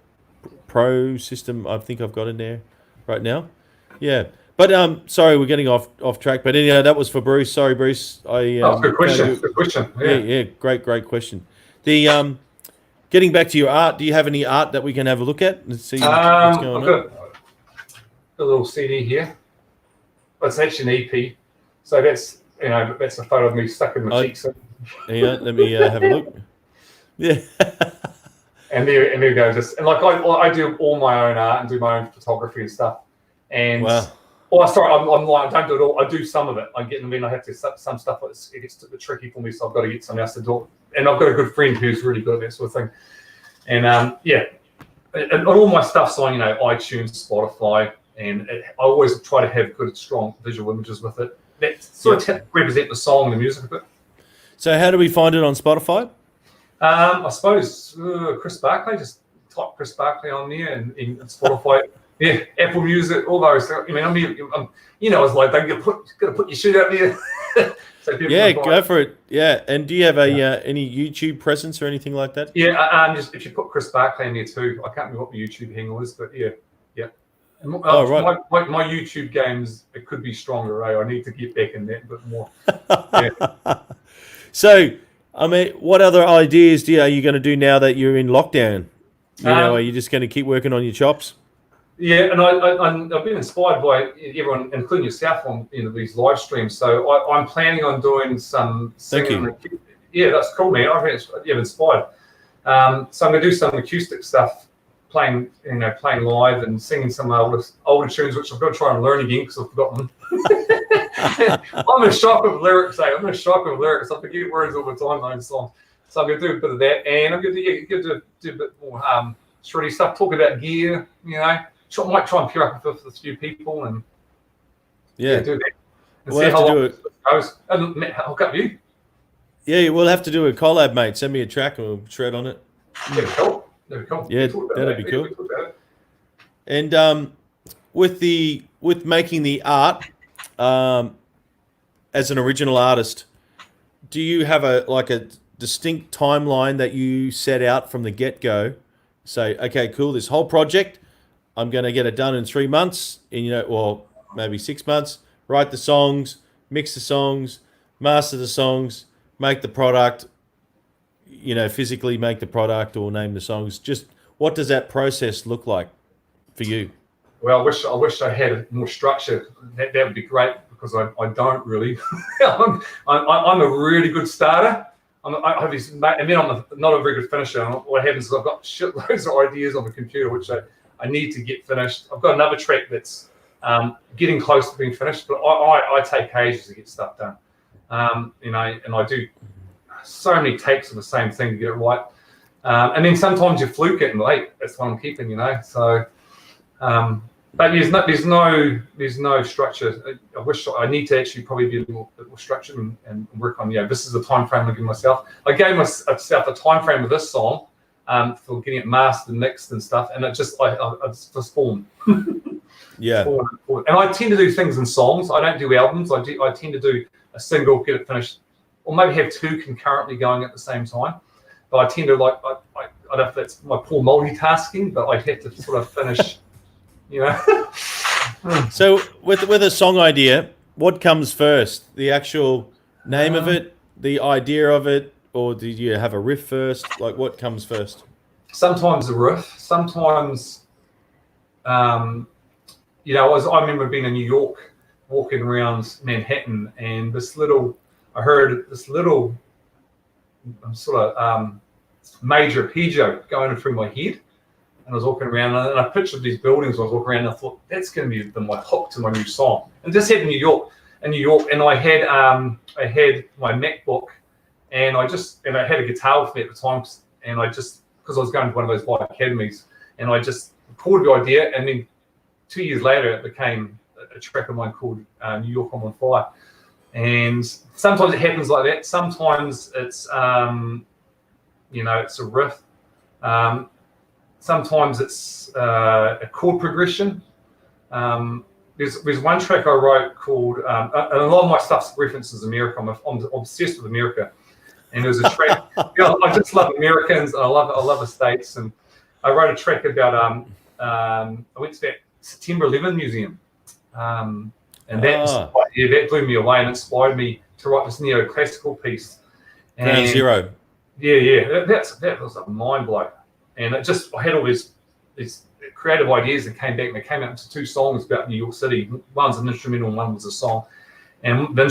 Pro system. I think I've got in there right now. Yeah, but sorry, we're getting off track. But anyhow, that was for Bruce. Sorry, Bruce. I Oh, good found question. you. Good question. Yeah, Yeah. yeah, great question. The getting back to your art. Do you have any art that we can have a look at and see what's going I've on? got a little CD here. It's actually an EP. So that's that's a photo of me stuck in my cheeks. Yeah, let me have a look. Yeah. And there you go. Just and like I do all my own art and do my own photography and stuff. And Wow. sorry, I'm lying. I don't do it all. I do some of it. I get them in. I have to some stuff. It gets a bit tricky for me, so I've got to get someone else to do it. And I've got a good friend who's really good at that sort of thing. And yeah, and all my stuff's on iTunes, Spotify, and I always try to have good, strong visual images with it that sort of represent the song and the music of it. So how do we find it on Spotify? I suppose Chris Barclay, just type Chris Barclay on there and in Spotify. Yeah, Apple Music, all those. I mean, it's like they got to put your shit out there. So Yeah, go for it. Yeah, and do you have any YouTube presence or anything like that? Yeah, just if you put Chris Barclay in there too, I can't remember what the YouTube handle is, but yeah. And, Right. my YouTube games, it could be stronger. I need to get back in that a bit more. Yeah. So, I mean, what other ideas are you going to do now that you're in lockdown? Are you just going to keep working on your chops? Yeah, and I've been inspired by everyone, including yourself, on these live streams. So I'm planning on doing some singing. Thank you. Yeah, that's cool, man. I think it's inspired. So I'm going to do some acoustic stuff, playing live and singing some older tunes, which I've got to try and learn again because I've forgotten them. I'm a shock with lyrics. I forget words all the time on songs. So I'm going to do a bit of that, and I'm going to do a bit more shreddy stuff. Talk about gear, might try and pair up with a few people and do that. And We'll have to do it. Goes. And I'll cut you. Yeah, we'll have to do a collab, mate. Send me a track and we'll shred on it. That'd be cool. Yeah, that'd be cool. And with making the art, as an original artist, do you have a distinct timeline that you set out from the get-go? Say, okay, cool, this whole project, I'm going to get it done in 3 months, or maybe 6 months. Write the songs, mix the songs, master the songs, make the product. Physically make the product or name the songs. Just what does that process look like for you? Well, I wish I had more structure. That would be great because I don't really. I'm a really good starter. I have these, and then I'm not a very good finisher. And what happens is I've got shitloads of ideas on the computer which I need to get finished. I've got another track that's getting close to being finished, but I take ages to get stuff done. And I do so many takes of the same thing to get it right. And then sometimes you fluke it and that's what I'm keeping, So, but there's no structure. I wish I need to actually probably be a bit more structured and work on. This is the time frame I give myself. I gave myself a time frame with this song for getting it mastered and mixed and stuff, and it just I just formed. Yeah. And I tend to do things in songs. I don't do albums. I tend to do a single, get it finished, or maybe have 2 concurrently going at the same time. But I tend to I don't know if that's my poor multitasking, but I have to sort of finish. So with a song idea, what comes first? The actual name of it, the idea of it, or do you have a riff first? Like what comes first? Sometimes the riff. Sometimes, I remember being in New York, walking around Manhattan, and I heard this little sort of major arpeggio going through my head. And I was walking around, and I pictured these buildings. I was walking around, and I thought that's going to be my hook to my new song. And this happened in New York, and I had my MacBook, and I had a guitar with me at the time, and I just, because I was going to one of those live academies, and I just recorded the idea, and then 2 years later it became a track of mine called New York I'm on Fire. And sometimes it happens like that. Sometimes it's it's a riff. Sometimes it's a chord progression. There's one track I wrote called, and a lot of my stuff references America. I'm obsessed with America, and there was a track. I just love Americans, and I love the States. And I wrote a track about I went to that September 11 museum, and that blew me away and inspired me to write this neoclassical piece. Ground Zero. Yeah, that was a mind blow. And I had all these creative ideas that came back, and they came out into 2 songs about New York City. One's an instrumental, and one was a song. And the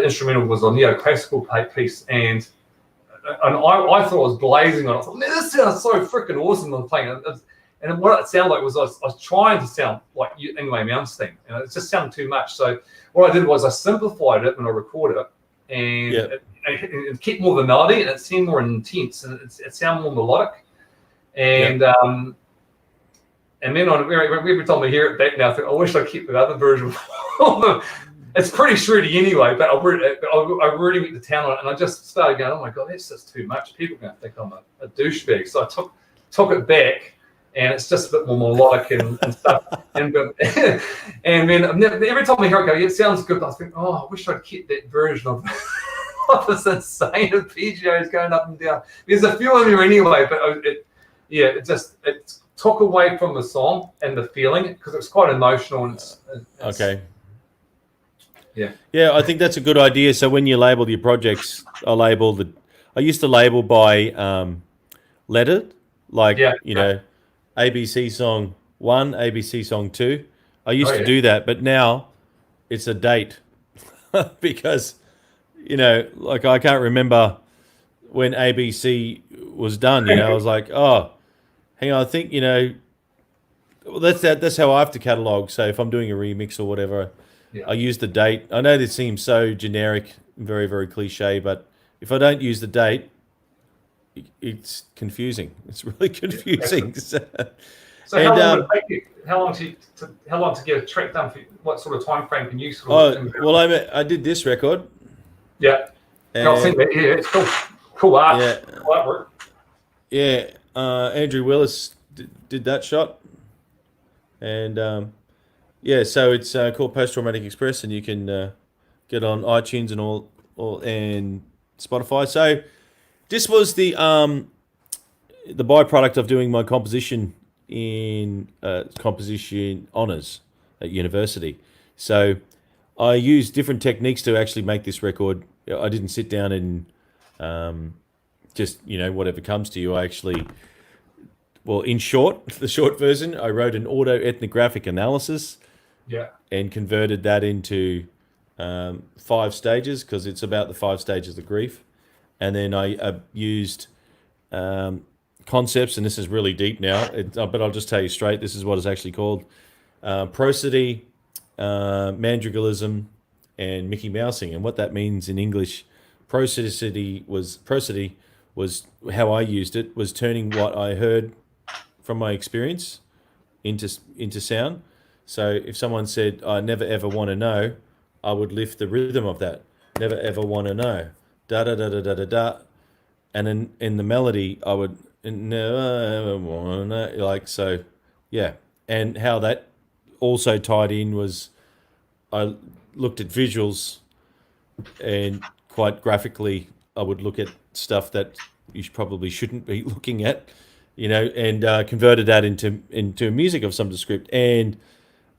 instrumental was a neoclassical piece, and I thought I was blazing on it. I thought, man, this sounds so freaking awesome when I'm playing it. And what it sounded like was I was trying to sound like Ingmar Malmsteen, and it just sounded too much. So what I did was I simplified it when I recorded it, and it kept more of the melody, and it seemed more intense, and it sounded more melodic. And then every time I hear it back now, I think I wish I kept the other version. It's pretty shreddy anyway, but I really went to town on it, and I just started going, oh my god, that's just too much. People are going to think I'm a douchebag. So I took it back, and it's just a bit more melodic and stuff. And then every time I hear it go, yeah, it sounds good, but I think, oh, I wish I'd kept that version of this insane arpeggios going up and down. There's a few in there anyway, but it took away from the song and the feeling, because it's quite emotional. And it's okay. Yeah, I think that's a good idea. So when you label your projects, I used to label by letter, like ABC song 1, ABC song 2. I used to do that, but now it's a date because like I can't remember when ABC was done. I was like, oh, hang on, I think that's how I have to catalog. So if I'm doing a remix or whatever, I use the date. I know this seems so generic, very, very cliche, but if I don't use the date, it's confusing. It's really confusing. So how long would it take you? How long to get a track done? What sort of time frame can you sort of? Well, I did this record. Yeah. I've seen that. Yeah, it's cool. Cool art. Yeah. Cool artwork. Yeah. Andrew Willis did that shot, and so it's called Post Traumatic Express, and you can get on iTunes and all and Spotify. So this was the byproduct of doing my composition in composition honors at university. So I used different techniques to actually make this record. I didn't sit down and just whatever comes to you. I actually, in short, the short version, I wrote an auto-ethnographic analysis. Yeah. And converted that into 5 stages, because it's about the 5 stages of grief. And then I used concepts, and this is really deep now, but I'll just tell you straight, this is what it's actually called. Prosody, Mandrigalism, and Mickey Mousing. And what that means in English, prosody was how I used it, was turning what I heard from my experience into sound. So if someone said, I never ever want to know, I would lift the rhythm of that. Never ever want to know. Da da da da da da da. And in the melody, I would never ever want to know. Like, so, yeah. And how that also tied in was I looked at visuals, and quite graphically, I would look at stuff that you probably shouldn't be looking at, and converted that into music of some descript. And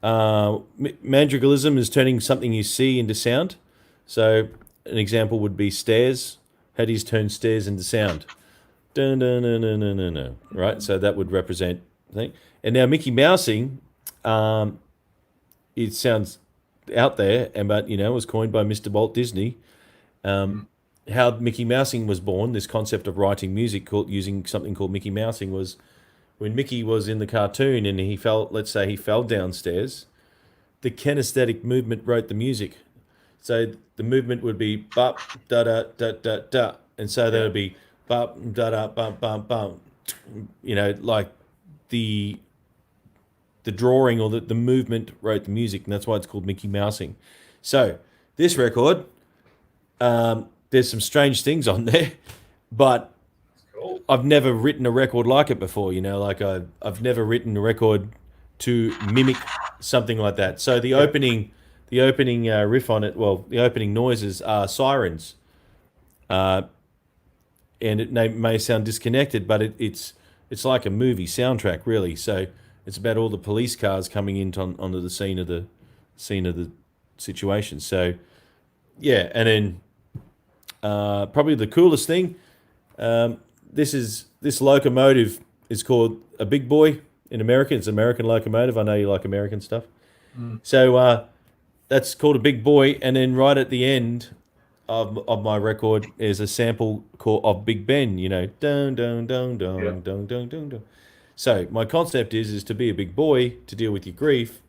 Mandrigalism is turning something you see into sound. So an example would be stairs. How do you turn stairs into sound? Dun, dun, dun, dun, dun, dun, dun. Right? So that would represent thing. And now Mickey Mousing, it sounds out there, but it was coined by Mr. Walt Disney. how Mickey Mousing was born, this concept of writing music using something called Mickey Mousing, was when Mickey was in the cartoon and let's say he fell downstairs, the kinesthetic movement wrote the music. So the movement would be bop da da da da da, and so there would be bop da da bum bum bum. Like the drawing or the movement wrote the music, and that's why it's called Mickey Mousing. So this record, there's some strange things on there, but Cool. I've never written a record like it before. Like I've never written a record to mimic something like that. So the opening riff on it, well, the opening noises are sirens, and it may sound disconnected, but it's like a movie soundtrack, really. So it's about all the police cars coming in onto the scene of the situation. So yeah, and then probably the coolest thing, this locomotive is called a Big Boy in America. It's an American locomotive. I know you like American stuff. So that's called a Big Boy, and then right at the end of my record is a sample of Big Ben. Dun dun dun dun Yeah. dun dun dun dun. So my concept is to be a big boy, to deal with your grief.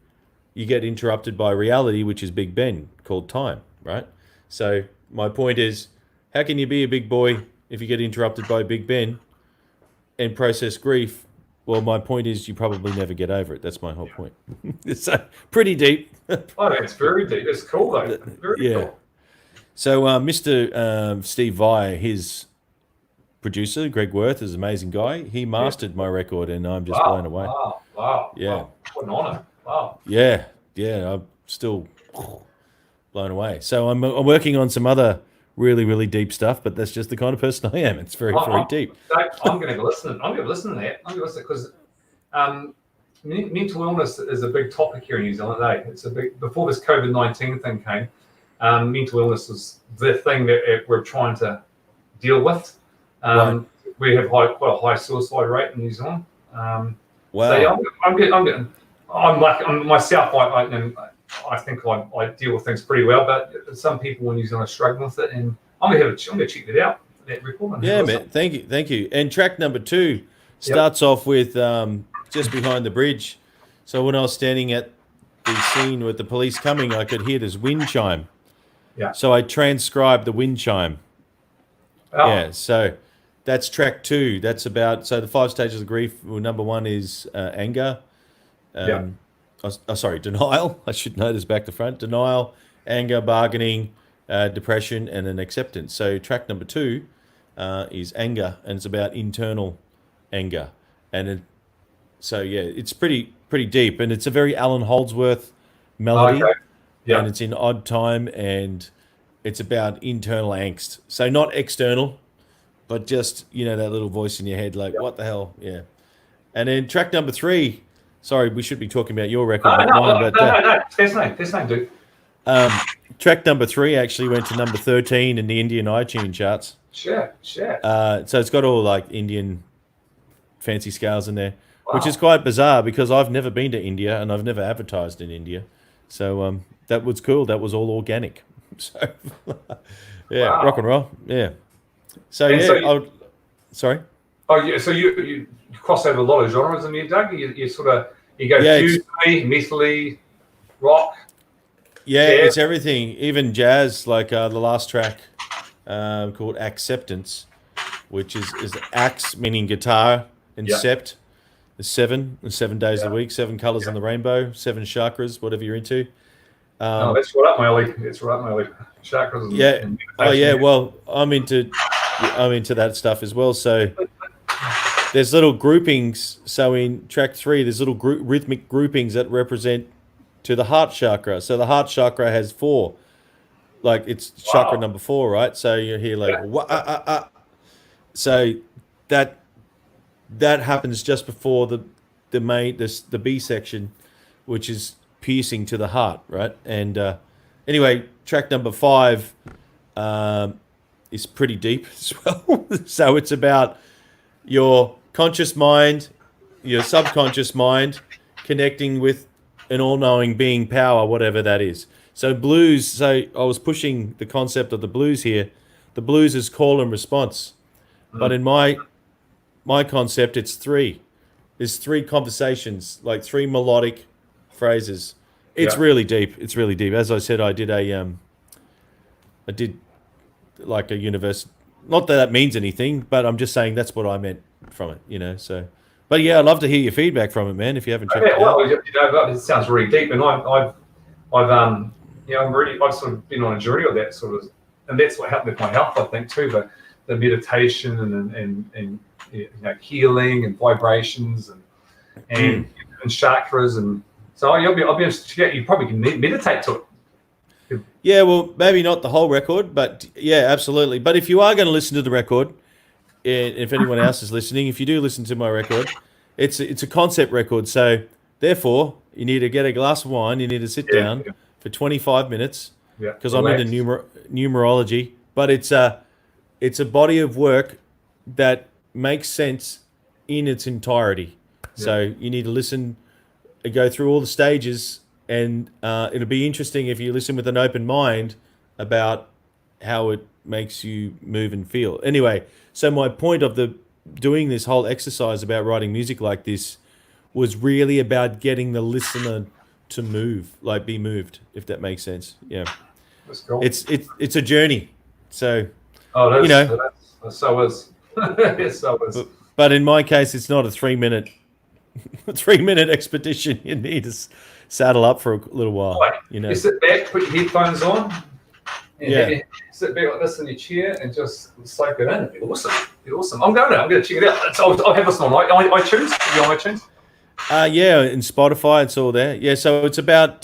You get interrupted by reality, which is Big Ben, called time, right? So my point is, how can you be a big boy if you get interrupted by Big Ben and process grief? Well, my point is you probably never get over it. That's my whole point. It's pretty deep. Oh, it's very deep. It's cool though. Very cool. So Mr. Steve Vai, his producer, Greg Worth, is an amazing guy. He mastered my record, and I'm just blown away. Wow. Yeah. Wow. What an honor. Wow. Yeah, I'm still blown away. So I'm working on some other really, really deep stuff, but that's just the kind of person I am. It's very, very deep. I'm going to listen. I'm going to listen to that. I'm going to listen because mental illness is a big topic here in New Zealand. It's a big. Before this COVID-19 thing came, mental illness was the thing that we're trying to deal with. Right. We have quite a high suicide rate in New Zealand. Wow. So yeah, I'm myself. I think I deal with things pretty well, but some people in New Zealand are struggling with it, and I'm gonna check that out. That record. Yeah, man. Thank you. And track number 2 starts off with just behind the bridge. So when I was standing at the scene with the police coming, I could hear this wind chime. Yeah. So I transcribed the wind chime. Oh. Yeah. So that's track 2. That's about the 5 stages of grief. Well, number 1 is anger. Denial. I should know this back to front. Denial, anger, bargaining, depression, and then acceptance. So track number 2 is anger, and it's about internal anger. And it's pretty deep, and it's a very Alan Holdsworth melody. Okay. Yeah. And it's in odd time, and it's about internal angst. So not external, but just that little voice in your head, like what the hell, yeah. And then track number 3. Sorry, we should be talking about your record, not mine. No. That's name, dude. Track number 3 actually went to number 13 in the Indian iTunes charts. Sure. So it's got all like Indian fancy scales in there, which is quite bizarre because I've never been to India and I've never advertised in India. So that was cool. That was all organic. So yeah, Wow. rock and roll. Yeah. So And yeah, sorry. Oh yeah. So you cross over a lot of genres in you, Doug. You sort of go Yeah, fusion-y, metally, rock. Yeah, jazz. it's everything, even jazz. Like the last track called Acceptance, which is axe meaning guitar, and sept is 7 days of the week, 7 colors in the rainbow, 7 chakras, whatever you're into. That's right up my alley. Chakras. And Yeah. Oh yeah. Well, I'm into that stuff as well. So there's little groupings. So in track 3, there's little rhythmic groupings that represent to the heart chakra. So the heart chakra has 4, like it's chakra number 4, right? So you hear like So that happens just before the B section, which is piercing to the heart, right? And anyway, track number 5 is pretty deep as well. So it's about your conscious mind, your subconscious mind connecting with an all-knowing being power, whatever that is. So blues, so I was pushing the concept of the blues here. The blues is call and response. But in my concept, it's three. There's three conversations, like three melodic phrases. It's really deep. It's really deep. As I said, I did like a university. Not that that means anything, but I'm just saying that's what I meant from it, you know. So, but yeah, I'd love to hear your feedback from it, man. If you haven't checked it out. Well, you know, it sounds really deep, and I've sort of been on a journey of that sort of, and that's what helped with my health, I think, too. The meditation and you know, healing and vibrations and chakras, and so I'll be interested to get. You probably can meditate to it. Yeah, well, maybe not the whole record, but yeah, absolutely. But if you are going to listen to the record, if anyone else is listening, if you do listen to my record, it's a concept record. So therefore, you need to get a glass of wine. You need to sit down for 25 minutes because I'm into numerology. But it's a body of work that makes sense in its entirety. So you need to listen, go through all the stages. And it'll be interesting if you listen with an open mind about how it makes you move and feel. Anyway, so my point of doing this whole exercise about writing music like this was really about getting the listener to move, like be moved, if that makes sense. Yeah, that's cool. It's a journey. So you know, so is so is. But in my case, it's not a 3-minute expedition. You need to saddle up for a little while. You know, you sit back, put your headphones on, and sit back like this in your chair and just soak it in. It'd be awesome. I'm going to check it out. I'll have this on iTunes. Are you on iTunes? Yeah, in Spotify, it's all there. Yeah, so it's about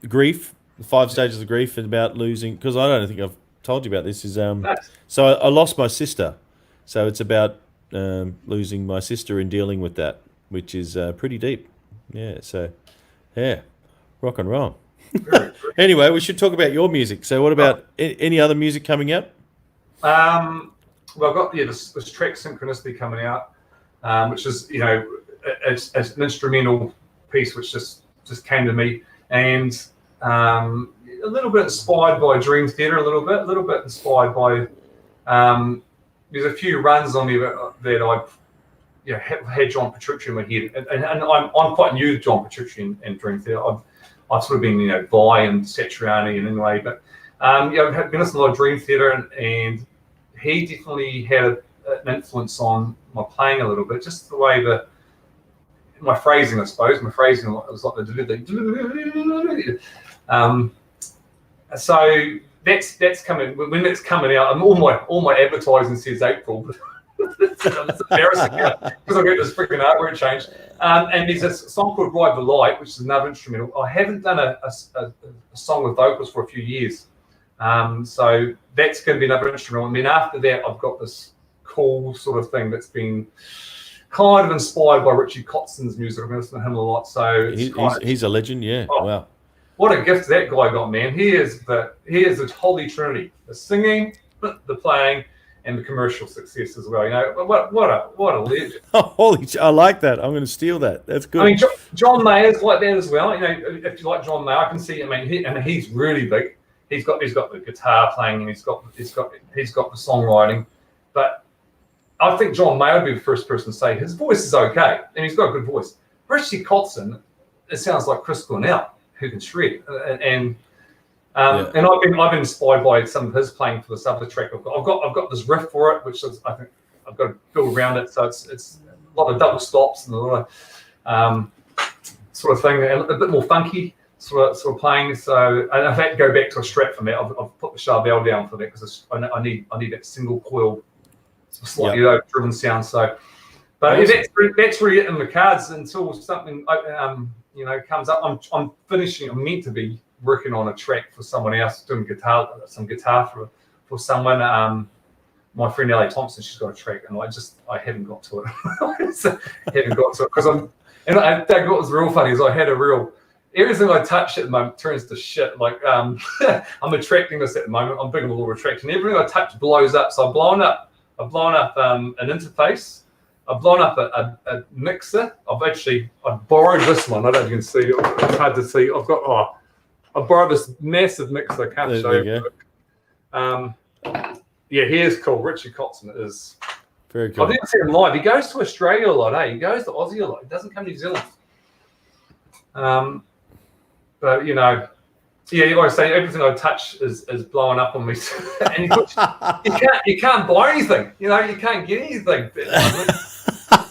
grief, the 5 stages of grief, and about losing. Because I don't think I've told you about this. So I lost my sister. So it's about losing my sister and dealing with that, which is pretty deep. Yeah. So. Yeah, rock and roll. Anyway, we should talk about your music. So what about any other music coming up? Well, I've got this track Synchronicity coming out, which is, you know, it's an instrumental piece which just came to me, and a little bit inspired by Dream Theater, a little bit inspired by there's a few runs on me that I've had John Petrucci in my head, and I'm quite new to John Petrucci and Dream Theater. I've sort of been, you know, Vai and Satriani and anyway, but I've been listening to a lot of Dream Theater, and he definitely had an influence on my playing a little bit, just the way my phrasing, I suppose. My phrasing was like so that's coming. When it's coming out, all my advertising says April. It's embarrassing because I got this freaking artwork change. And there's a song called Ride the Light, which is another instrumental. I haven't done a song with vocals for a few years. So that's going to be another instrumental. And then after that, I've got this cool sort of thing that's been kind of inspired by Richie Kotzen's music. I've been listening to him a lot. So he's a legend, yeah. Oh, wow. What a gift that guy got, man. He is the holy trinity. The singing, the playing, and the commercial success as well. You know, what a legend. Holy, I like that. I'm going to steal that. That's good. I mean, John Mayer's like that as well. You know, if you like John Mayer, I can see. I mean, he's really big. He's got the guitar playing, and he's got the songwriting. But I think John Mayer would be the first person to say his voice is okay, and he's got a good voice. Richie Kotzen, it sounds like Chris Cornell, who can shred, and I've been inspired by some of his playing for this other track. I've got this riff for it, which is, I think I've got to build around it. So it's a lot of double stops and a lot of sort of thing, and a bit more funky sort of playing. So I've had to go back to a Strat for that. I've put the Charbel down for that because I need that single coil, slightly driven sound. So, but that's really it in the cards until something comes up. I'm finishing. I'm meant to be working on a track for someone else, doing some guitar for someone. My friend Ellie Thompson, she's got a track, and I haven't got to it. Because what was real funny is I had everything I touch at the moment turns to shit. Like I'm attracting this at the moment. I'm big on the law of attraction. Everything I touch blows up. So I've blown up an interface. I've blown up a mixer. I borrowed this one. I don't know if you can see it. It's hard to see. I borrowed this massive mixer. I can't show you. Yeah, he is cool. Richie Kotzen is very cool. I've never seen him live. He goes to Australia a lot, He goes to Aussie a lot. He doesn't come to New Zealand. But you know, yeah, you always say everything I touch is blowing up on me. And you can't buy anything. You know, you can't get anything.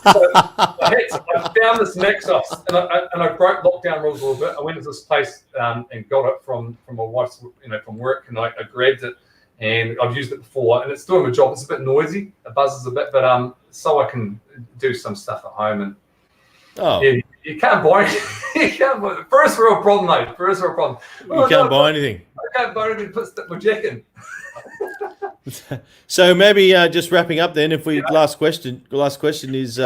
So I found this Nexus, and I broke lockdown rules a little bit. I went to this place and got it from my wife's, from work, and I grabbed it, and I've used it before, and it's doing my job. It's a bit noisy, it buzzes a bit, but so I can do some stuff at home. And yeah, you can't buy it. First world problem, mate. First world problem. You can't buy anything. I can't buy anything to put my jack in. So maybe just wrapping up then, if we last question is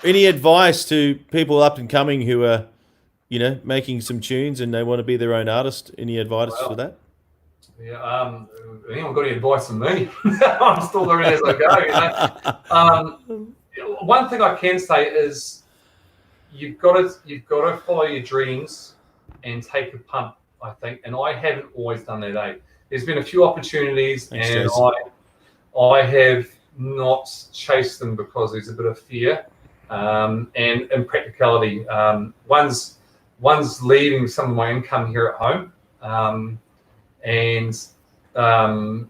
any advice to people up and coming who are, making some tunes and they want to be their own artist? Any advice for that? Yeah, anyone got any advice for me? I'm still learning as I go. One thing I can say is you've got to follow your dreams and take a punt, I think. And I haven't always done that. There's been a few opportunities. Thanks, and Jason. I have not chased them because there's a bit of fear and impracticality. One's leaving some of my income here at home, and I'm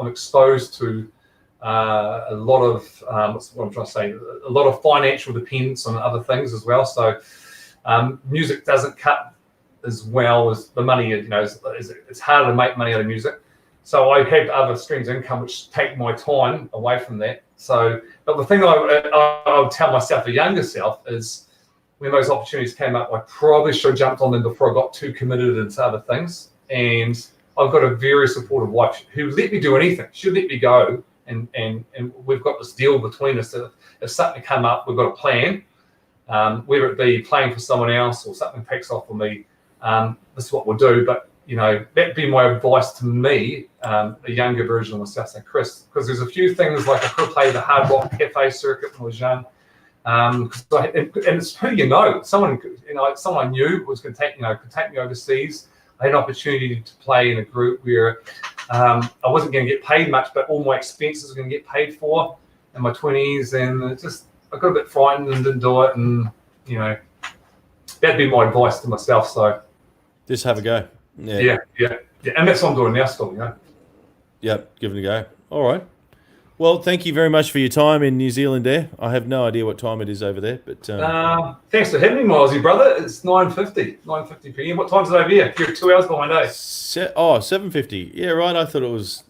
exposed to a lot of what I'm trying to say, a lot of financial dependence on other things as well. So music doesn't cut as well as the money. It's harder to make money out of music. So I have other streams of income which take my time away from that. So, but the thing I would tell myself, a younger self, is when those opportunities came up, I probably should have jumped on them before I got too committed into other things. And I've got a very supportive wife who let me do anything. She'll let me go. And we've got this deal between us that if something come up, we've got a plan, whether it be playing for someone else or something takes off for me. This is what we'll do. But, that'd be my advice to me, a younger version of myself, say, Chris, because there's a few things like I could play the hard rock cafe circuit when I was young. And it's who someone I knew was going to could take me overseas. I had an opportunity to play in a group where I wasn't going to get paid much, but all my expenses were going to get paid for in my 20s, and I got a bit frightened and didn't do it. And that'd be my advice to myself. So just have a go. Yeah. And that's what I'm doing now still, Yep, give it a go. All right. Well, thank you very much for your time in New Zealand there. I have no idea what time it is over there, but thanks for having me, Milesy, brother. It's 9:50 p.m. What time's it over here? You're 2 hours behind, 7:50. Yeah, right. I thought it was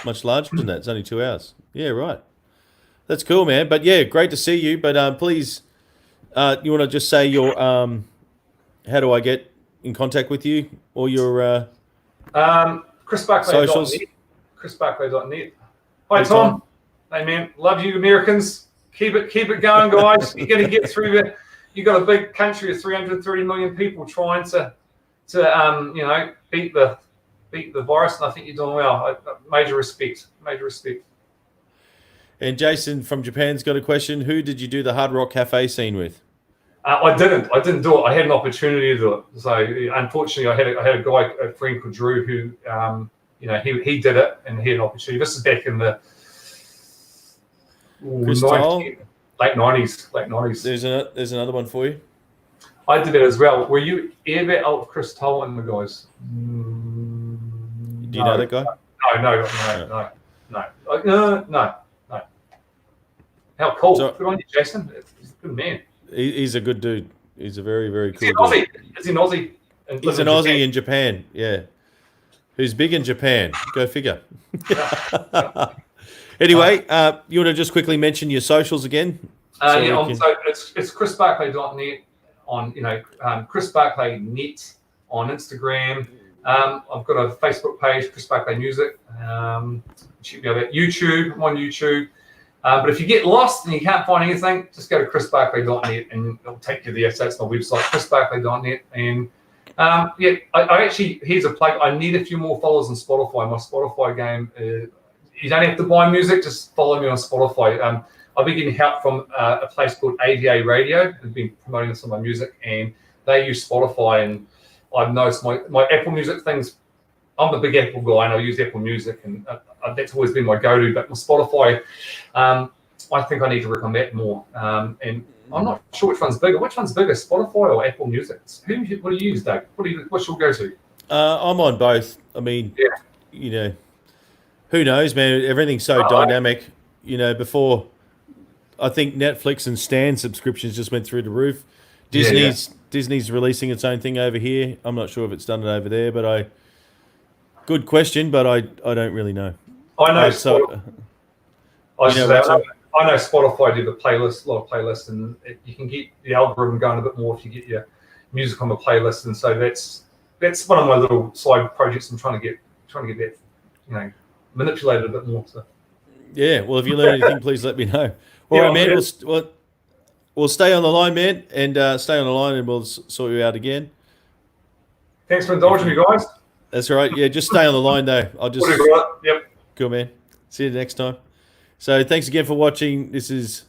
much larger than that. It's only 2 hours. Yeah, right. That's cool, man. But yeah, great to see you. But please, you want to just say your how do I get in contact with you or your ChrisBarclay.net. ChrisBarclay.net. Hi, Tom. Hey, man. Love you, Americans. Keep it going, guys. You're going to get through it. You've got a big country of 330 million people trying to beat the virus, and I think you're doing well. Major respect. And Jason from Japan's got a question. Who did you do the Hard Rock Cafe scene with? I didn't do it. I had an opportunity to do it. So unfortunately, I had a friend called Drew who he did it, and he had an opportunity. This is back in the late 90s. There's another one for you. I did it as well. Were you ever out with Chris Toll and the guys? Do you know that guy? No. How cool. Good on you, Jason. He's a good man. He's a good dude. He's a very, very cool dude. Is he an Aussie? He's an Aussie in Japan, yeah. Who's big in Japan. Go figure. Anyway, you want to just quickly mention your socials again? So it's ChrisBarclay.net on, ChrisBarclay.net on Instagram. I've got a Facebook page, Chris Barclay Music. Should be over at YouTube. I'm on YouTube. But if you get lost and you can't find anything, just go to ChrisBarclay.net and it'll take you there. So that's my website, ChrisBarclay.net. And I actually, here's a plug. I need a few more followers on Spotify. My Spotify game, you don't have to buy music, just follow me on Spotify. I've been getting help from a place called AVA Radio, who've been promoting some of my music, and they use Spotify. And I've noticed my Apple Music thing's I'm a big Apple guy, and I use Apple Music, and that's always been my go-to. But with Spotify, I think I need to work on that more. And I'm not sure which one's bigger. Which one's bigger, Spotify or Apple Music? What do you use, Dave? What's your go-to? I'm on both. I mean, Yeah. you know, who knows, man? Everything's so dynamic. You know, before I think Netflix and Stan subscriptions just went through the roof. Disney's releasing its own thing over here. I'm not sure if it's done it over there, but good question, but I don't really know. I know. I know Spotify do the playlist, a lot of playlists, and you can get the algorithm going a bit more if you get your music on the playlist, and so that's one of my little side projects. I'm trying to get that, manipulated a bit more. So. Yeah, well, if you learn anything, please let me know. All right, man. We'll stay on the line, man, and stay on the line, and we'll sort you out again. Thanks for indulging me, guys. That's all right. Yeah, just stay on the line, though. Yep. Cool, man. See you next time. So thanks again for watching. This is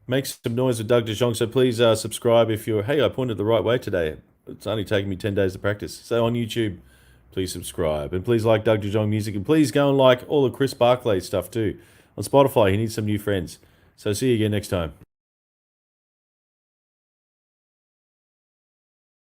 Make Some Noise with Doug DeJong. So please subscribe if you're, hey, I pointed the right way today. It's only taken me 10 days to practice. So on YouTube, please subscribe. And please like Doug DeJong Music. And please go and like all the Chris Barclay stuff too. On Spotify, he needs some new friends. So see you again next time.